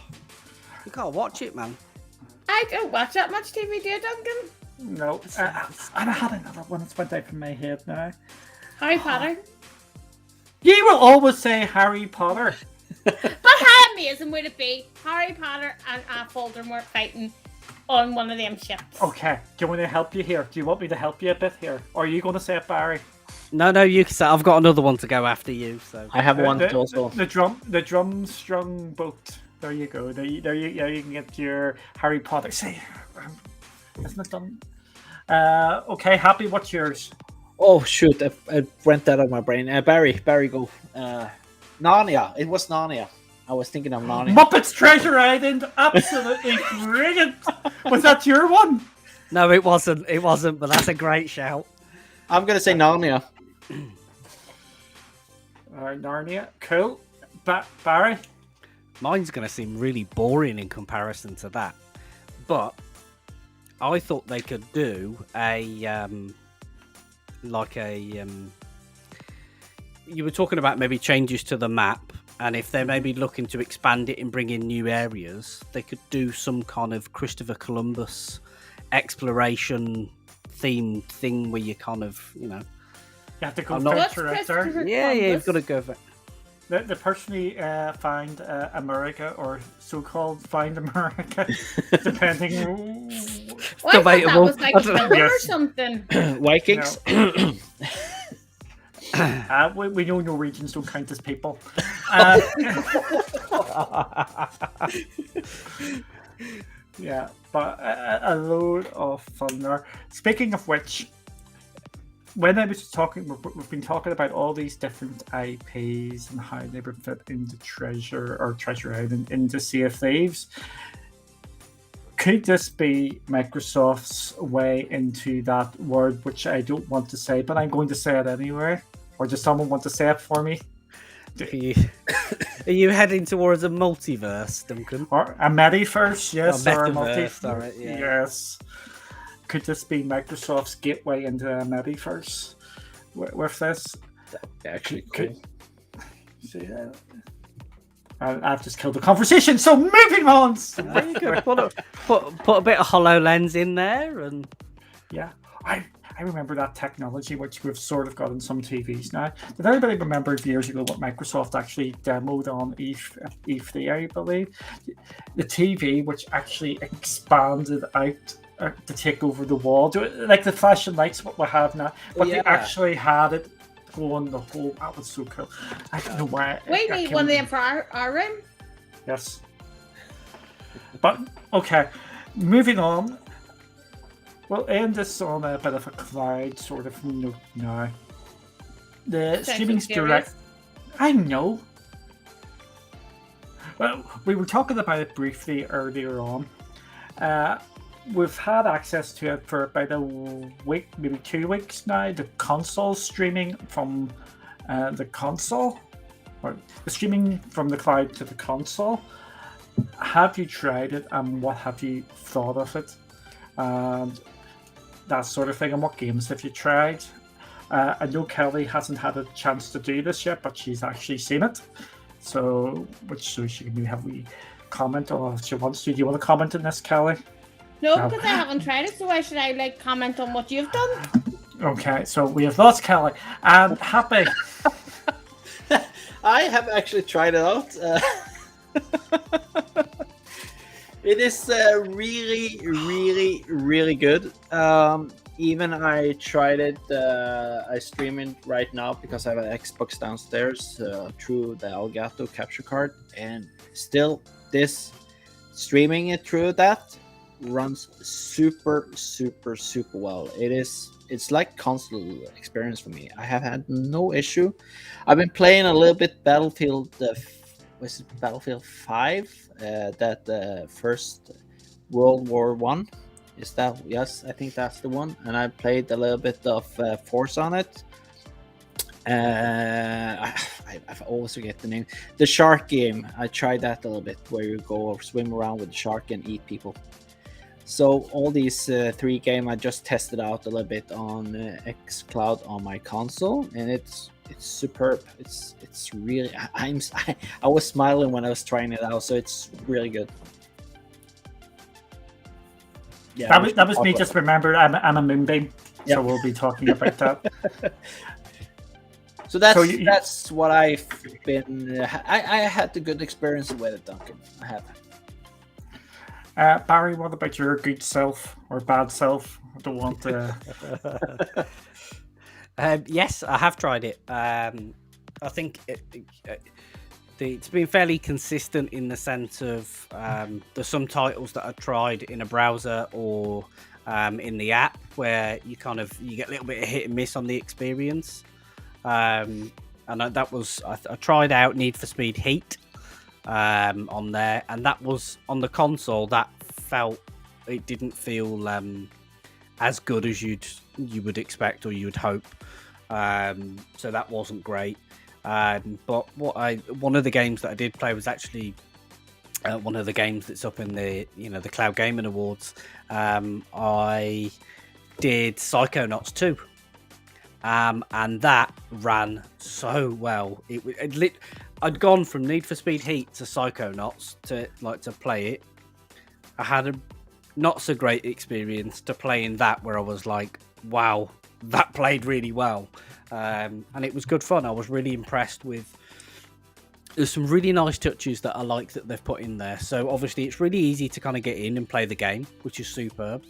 you can't watch it, man. I don't watch that much TV, do you, Duncan? No. I had another one that's went out from my head now. Harry Potter. You will always say Harry Potter. But how amazing would it be? Harry Potter and Voldemort fighting on one of them ships. Okay, do you want to help you here? Do you want me to help you a bit here? Or are you going to say it, Barry? No, you can say. I've got another one to go after you. So I have one also. The drum strung boat. There you go. There you can get your Harry Potter. Say, isn't it done? Okay, Happy. What's yours? Oh shoot! I went out of my brain. Barry, go. Narnia. It was Narnia. I was thinking of Narnia. Muppets Treasure Island. Absolutely brilliant. Was that your one? No, it wasn't. It wasn't. But that's a great shout. I'm gonna say Narnia. Narnia. Cool. Barry? Mine's going to seem really boring in comparison to that. But I thought they could do you were talking about maybe changes to the map, and if they're maybe looking to expand it and bring in new areas, they could do some kind of Christopher Columbus exploration theme thing where you kind of, You have to go I'm not- venture out there. Christopher Yeah, you've Columbus? got to go for. The person who find America, or so-called find America, depending. Well, I thought that Debatable. was like I a don't know. film or Yes. something. Vikings. We know Norwegians don't count as people. Yeah, but a load of fun there. Speaking of which, when I was talking, we've been talking about all these different IPs and how they would fit into Treasure Island, into Sea of Thieves. Could this be Microsoft's way into that word, which I don't want to say, but I'm going to say it anyway? Or does someone want to say it for me? Are you heading towards a multiverse, Duncan? Or a Metaverse, yes. Oh, or a metaverse, alright, yeah. Yes. Could this be Microsoft's gateway into a Metaverse with this? Actually, cool. See, I've just killed the conversation, so moving on! There you go. Put a bit of HoloLens in there, and Yeah. I remember that technology, which we've sort of got in some TVs now. Did anybody remember years ago what Microsoft actually demoed on E3, I believe? The TV, which actually expanded out to take over the wall, like the flashing lights what we have now, but they actually had it going the whole. That was so cool. I don't know why. Wait, we one of them for our room? Yes. But okay, moving on. We'll end this on a bit of a cloud sort of note now. The streaming's direct. I know. Well, we were talking about it briefly earlier on. We've had access to it for about a week, maybe 2 weeks now. The console streaming from the console, or the streaming from the cloud to the console. Have you tried it, and what have you thought of it? And that sort of thing, and what games have you tried? I know Kelly hasn't had a chance to do this yet, but she's actually seen it. So she can maybe have a wee comment, or if she wants to. Do you want to comment on this, Kelly? No, because I haven't tried it, so why should I comment on what you've done? Okay, so we have lost Kelly. And Happy. I have actually tried it out. It is really, really, really good. Even I tried it. I stream it right now because I have an Xbox downstairs through the Elgato capture card, and still, this streaming it through that runs super, super, super well. It's like console experience for me. I have had no issue. I've been playing a little bit Battlefield. Was it Battlefield 5? That first World War One. Is that? Yes, I think that's the one. And I played a little bit of Force on it. I always forget the name. The shark game. I tried that a little bit, where you go or swim around with the shark and eat people. So all these 3 games I just tested out a little bit on xCloud on my console, and it's superb. It's really. I was smiling when I was trying it out, so it's really good. Yeah, that was me. Just remembered, I'm a moonbeam, Yeah. so we'll be talking about that. So that's So that's what I've been. I had a good experience with it, Duncan. I have. Barry, what about your good self or bad self? I don't want to. Yes, I have tried it. I think it's been fairly consistent in the sense of there's some titles that I tried in a browser or in the app where you get a little bit of hit and miss on the experience. And that was I tried out Need for Speed Heat on there, and that was on the console. That didn't feel as good as you would expect or you would hope. So that wasn't great. But one of the games that I did play was actually one of the games that's up in the the Cloud Gaming Awards. I did Psychonauts 2. And that ran so well. I'd gone from Need for Speed Heat to Psychonauts to play it. I had a not so great experience to playing that, where I was like, wow, that played really well, and it was good fun. I was really impressed with. There's some really nice touches that I like that they've put in there. So obviously it's really easy to kind of get in and play the game, which is superb.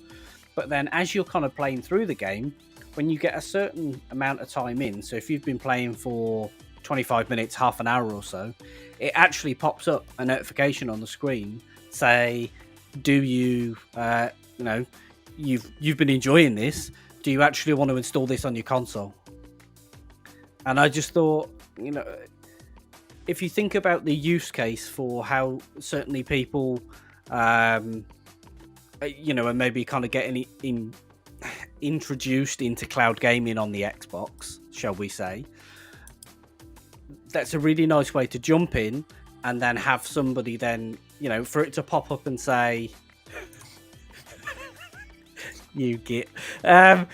But then as you're kind of playing through the game, when you get a certain amount of time in, so if you've been playing for 25 minutes, half an hour or so, it actually pops up a notification on the screen, say, do you, you've been enjoying this. Do you actually want to install this on your console? And I just thought, if you think about the use case for how certainly people, and maybe kind of getting introduced into cloud gaming on the Xbox, shall we say, that's a really nice way to jump in and then have somebody then, for it to pop up and say, you get, then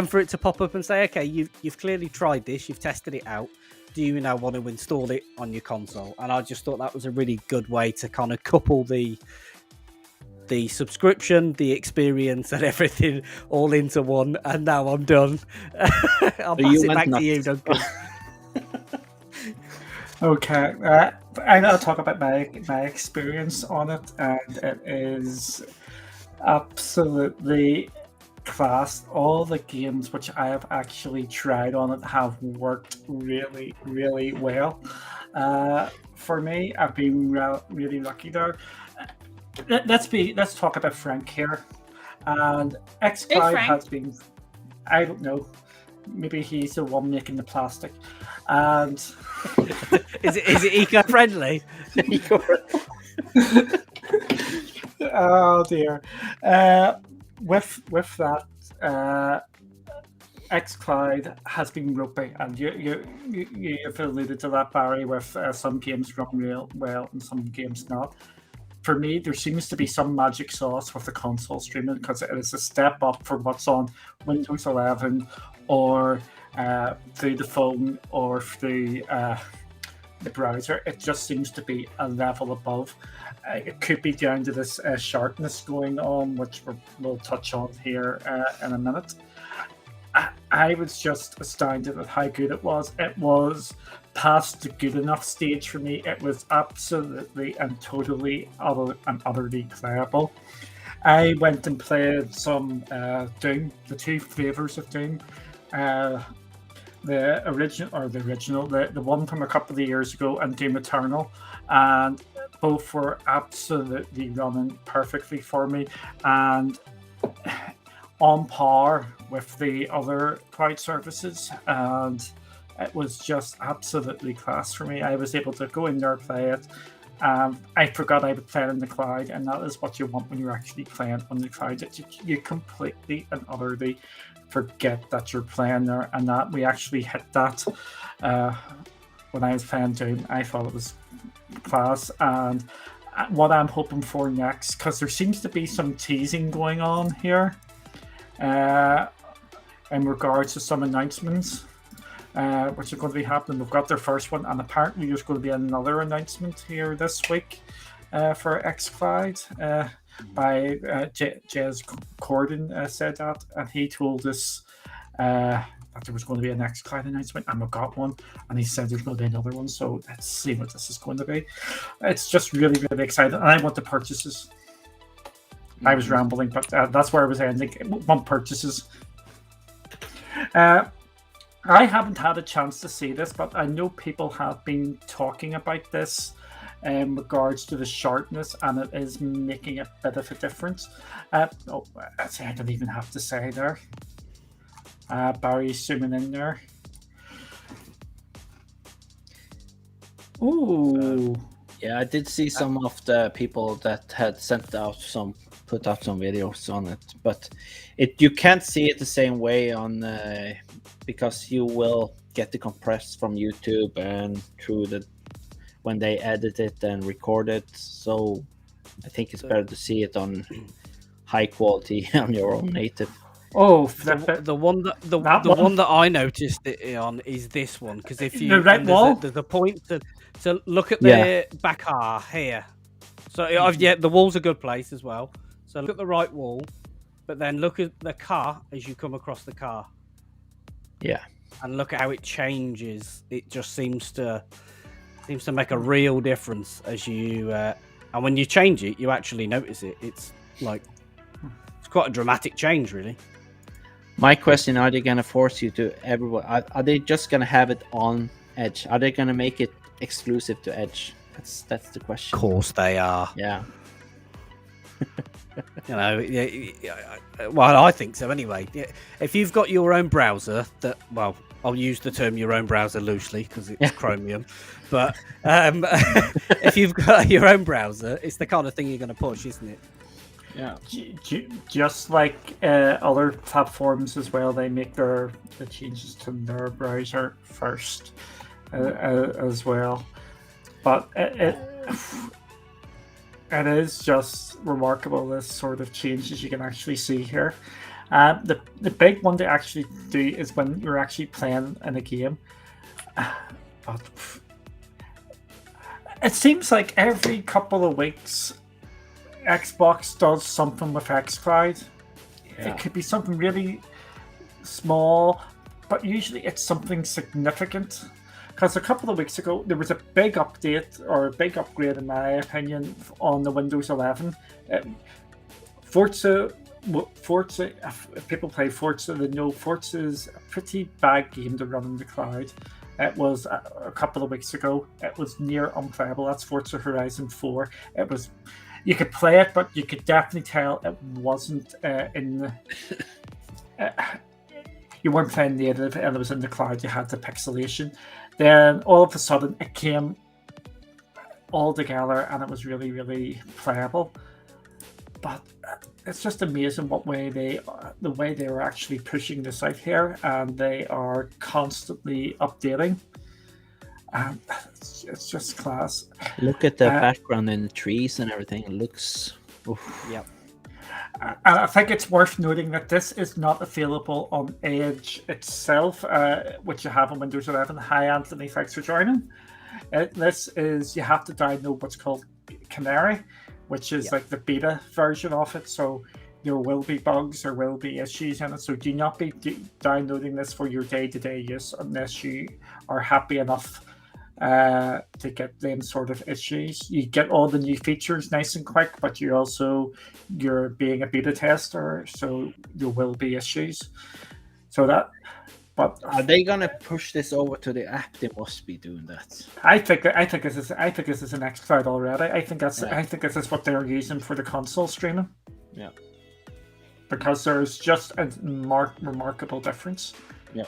for it to pop up and say, okay, you've clearly tried this, you've tested it out. Do you now want to install it on your console? And I just thought that was a really good way to kind of couple the subscription, the experience, and everything all into one. And now I'm done. I'll pass it back to you, Duncan. Okay, I'll talk about my experience on it, and it is absolutely class. All the games which I have actually tried on it have worked really, really well. For me, I've been really lucky there. Let's talk about Frank here. And xCloud has been, I don't know, maybe he's the one making the plastic. And is it eco-friendly? Oh dear. With that, xCloud has been ropey, and you've alluded to that, Barry, with some games run real well and some games not. For me, there seems to be some magic sauce with the console streaming, because it is a step up from what's on Windows 11 or through the phone or through the browser. It just seems to be a level above. It could be down to this sharpness going on, which we'll touch on here in a minute. I was just astounded at how good it was. It was past the good enough stage for me. It was absolutely and totally utterly playable. I went and played some Doom, the two flavors of Doom. The one from a couple of years ago, and Doom Eternal, and both were absolutely running perfectly for me and on par with the other cloud services, and it was just absolutely class for me. I was able to go in there and play it. I forgot I would play it in the cloud, and that is what you want when you're actually playing on the cloud. You completely and utterly forget that you're playing there, and that we actually hit that when I was playing Doom. I thought it was class, and what I'm hoping for next, because there seems to be some teasing going on here in regards to some announcements which are going to be happening. We've got their first one, and apparently there's going to be another announcement here this week for xCloud by Jez Corden said that, and he told us that there was going to be an xCloud announcement, and we got one, and he said there's going to be another one, so let's see what this is going to be. It's just really, really exciting, and I want the purchases. I was rambling, but that's where I was ending. Want purchases. I haven't had a chance to see this, but I know people have been talking about this in regards to the sharpness, and it is making a bit of a difference. I don't even have to say there. Barry's zooming in there. Ooh. Yeah, I did see some of the people that had put out some videos on it, but you can't see it the same way on because you will get the compressed from YouTube and through when they edit it and record it. So I think it's better to see it on high quality on your own native. Oh, the one that I noticed it on is this one, because if you there's a point to look at the back here. So the wall's a good place as well. So look at the right wall, but then look at the car as you come across the car. Yeah. And look at how it changes. It just seems to make a real difference as you and when you change it, you actually notice it. It's quite a dramatic change, really. My question: are they gonna force you to everyone? Are they just gonna have it on Edge? Are they gonna make it exclusive to Edge? That's the question. Of course they are. Yeah. You know, well, I think so anyway. If you've got your own browser, I'll use the term your own browser loosely because it's Chromium, but if you've got your own browser, it's the kind of thing you're going to push, isn't it? Yeah. Just like other platforms as well, they make the changes to their browser first as well. But it is just remarkable, this sort of changes you can actually see here. The big one to actually do is when you're actually playing in a game. But it seems like every couple of weeks Xbox does something with xCloud. Yeah. It could be something really small, but usually it's something significant. Because a couple of weeks ago, there was a big update, or a big upgrade in my opinion, on the Windows 11. Forza, if people play Forza, they know Forza is a pretty bad game to run in the cloud. It was a couple of weeks ago. It was near unplayable. That's Forza Horizon 4. It was... You could play it, but you could definitely tell it wasn't in the... you weren't playing native, and it was in the cloud. You had the pixelation. Then all of a sudden, it came all together, and it was really, really playable. But it's just amazing the way they are actually pushing this out here, and they are constantly updating. It's just class. Look at the background and the trees and everything. It looks... Oof. Yep. And I think it's worth noting that this is not available on Edge itself, which you have on Windows 11. Hi, Anthony. Thanks for joining. This is... You have to download what's called Canary, which is like the beta version of it. So there will be bugs, there will be issues in it. So do not be downloading this for your day-to-day use unless you are happy enough to get them sort of issues. You get all the new features nice and quick, but you're being a beta tester, so there will be issues. So that, but are they gonna push this over to the app? They must be doing that. I think this is an xCloud already. I think this is what they're using for the console streaming. Yeah. Because there's just a remarkable difference. Yeah.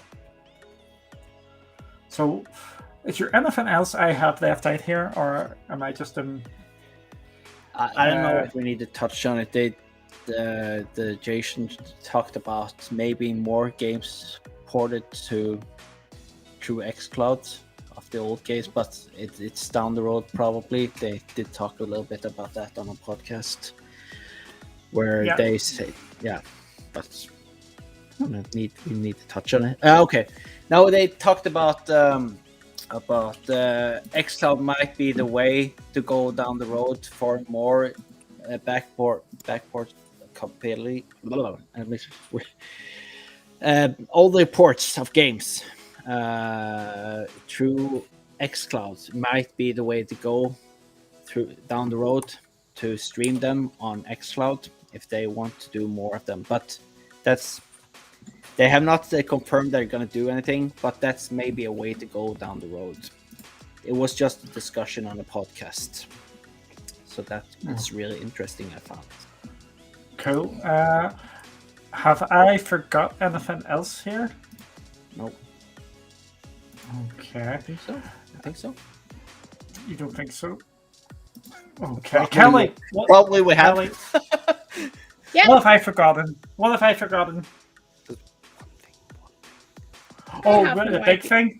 So, is there anything else I have left out here, or am I just I don't know if we need to touch on it. The Jason talked about maybe more games ported through xCloud of the old games, but it's down the road probably. They did talk a little bit about that on a podcast where they say, but we need to touch on it. Okay, now they talked about xCloud might be the way to go down the road for more backport compatibility. All the ports of games through xCloud might be the way to go down the road to stream them on xCloud if they want to do more of them. But they have not confirmed they're going to do anything, but that's maybe a way to go down the road. It was just a discussion on a podcast. So that's really interesting, I found. Cool. Have I forgot anything else here? Nope. Okay. I think so. You don't think so? Okay. Kelly. Probably we have. Kelly, yeah. What have I forgotten? Oh, the big thing?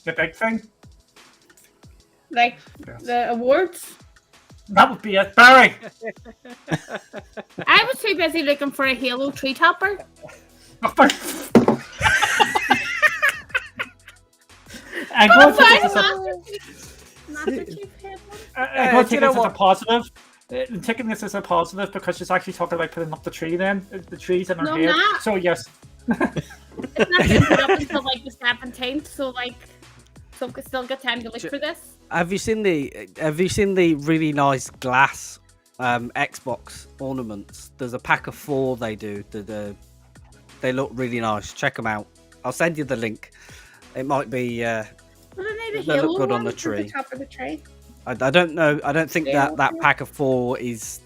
Like the awards? That would be it. Barry! I was too busy looking for a Halo tree topper. I'm going to take this as a positive. taking this as a positive because she's actually talking about putting up the tree. Then the trees in her No, I'm hair. not. So yes. It's not been put up until like the 17th, so like, so we still got time to look for this. Have you seen the really nice glass Xbox ornaments? There's a pack of 4 they do. They look really nice. Check them out. I'll send you the link. It might be. They look good on the tree. The top of the tree. I don't know. I don't think that pack of 4 is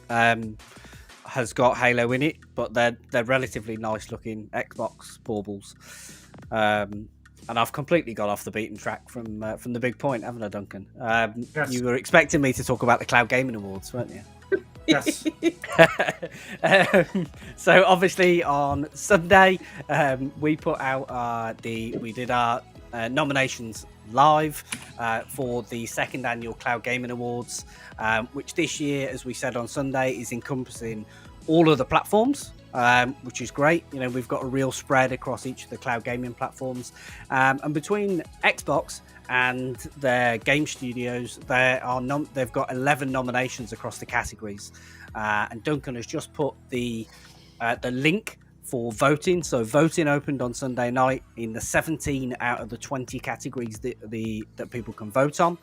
has got Halo in it, but they're relatively nice looking Xbox baubles. And I've completely got off the beaten track from the big point, haven't I, Duncan? Yes. You were expecting me to talk about the Cloud Gaming Awards, weren't you? Yes. So obviously on Sunday, we put out we did our nominations live for the 2nd annual Cloud Gaming Awards, which this year, as we said on Sunday, is encompassing all of the platforms. Which is great. You know, we've got a real spread across each of the cloud gaming platforms, and between Xbox and their game studios, they've got 11 nominations across the categories, and Duncan has just put the link for voting. So voting opened on Sunday night in the 17 out of the 20 categories that people can vote on.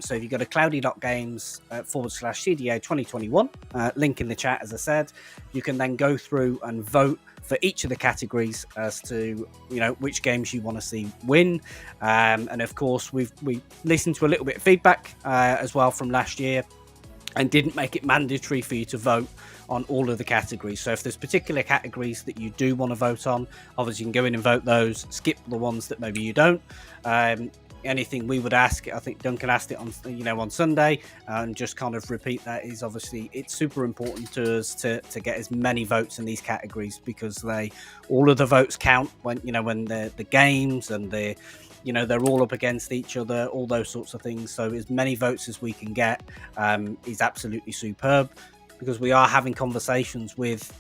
So if you go to cloudy.games/CDA 2021, link in the chat, as I said, you can then go through and vote for each of the categories as to, you know, which games you want to see win. And of course, we listened to a little bit of feedback as well from last year, and didn't make it mandatory for you to vote on all of the categories. So if there's particular categories that you do want to vote on, obviously you can go in and vote those, skip the ones that maybe you don't. Anything we would ask, I think Duncan asked it on Sunday, and just kind of repeat that, is obviously it's super important to us to get as many votes in these categories, because all of the votes count when the games and they're all up against each other, all those sorts of things. So as many votes as we can get is absolutely superb, because we are having conversations with,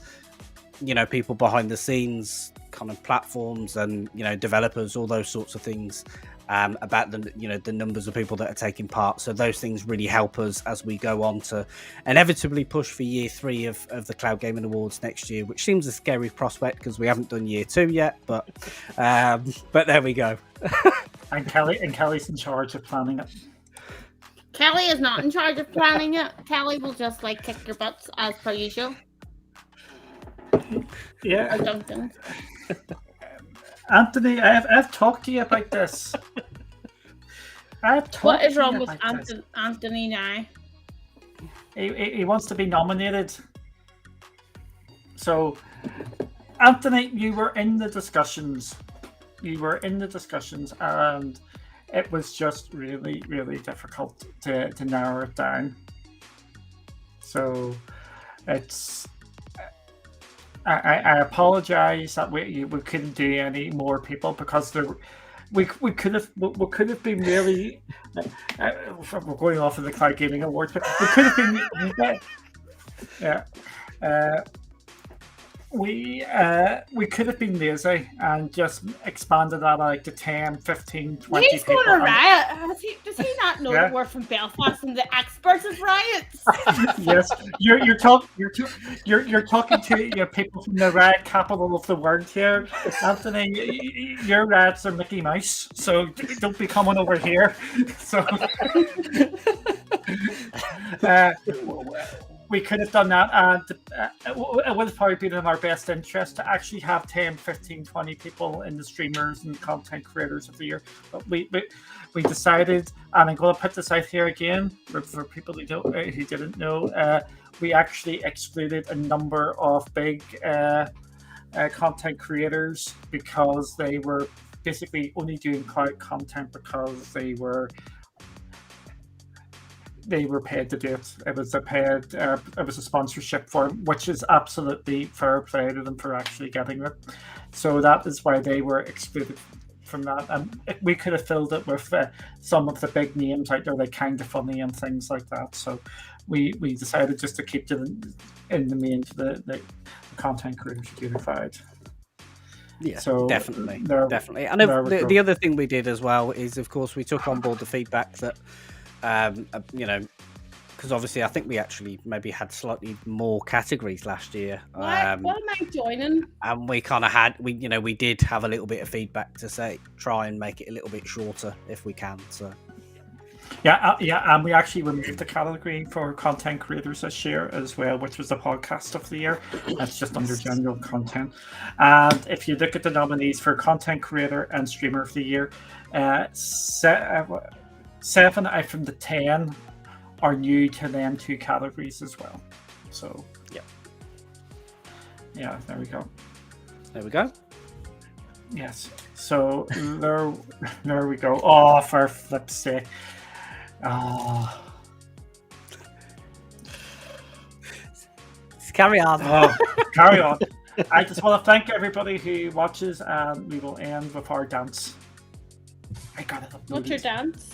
people behind the scenes, kind of platforms and, developers, all those sorts of things, about the numbers of people that are taking part. So those things really help us as we go on to inevitably push for year 3 of the Cloud Gaming Awards next year, which seems a scary prospect because we haven't done year 2 yet, but there we go. And Kelly's in charge of planning it. Kelly is not in charge of planning it. Kelly will just kick your butts as per usual. Yeah. Or Duncan. Anthony, I've talked to you about this. What is wrong with Anthony now? He wants to be nominated. So, Anthony, you were in the discussions. And it was just really, really difficult to narrow it down. So, it's... I apologize that we couldn't do any more people, because we could have been really we're going off of the Cloud Gaming Awards, but we could have been we could have been lazy and just expanded that to 10, 15, 20 He's people. going to riot. Does he not know that we're from Belfast and the experts of riots? Yes, you're talking to people from the riot capital of the world here, Anthony. Your riots are Mickey Mouse, so don't be coming over here. So we could have done that, and it would have probably been in our best interest to actually have 10, 15, 20 people in the streamers and content creators of the year. But we decided, and I'm going to put this out here again for people who didn't know, we actually excluded a number of big content creators because they were basically only doing cloud content because they were paid to do it. It was a sponsorship for them, which is absolutely fair play to them for actually getting it. So that is why they were excluded from that. And we could have filled it with some of the big names out there, like Kind of Funny and things like that. So we decided just to keep it in the main to the content creators unified. Yeah, so definitely. And the other thing we did as well is, of course, we took on board the feedback that, because because obviously I think we actually maybe had slightly more categories last year. What am I joining? And we kind of had we did have a little bit of feedback to say try and make it a little bit shorter if we can. So yeah, and we actually removed the category for content creators this year as well, which was the podcast of the year. That's just under general content. And if you look at the nominees for content creator and streamer of the year, 7 out from the 10 are new to them 2 categories as well. So yeah, there we go. There we go. Yes. So there we go. Oh, for flip's sake. Oh. Carry on. Oh, carry on. I just want to thank everybody who watches, and we will end with our dance. I got it. What's your dance?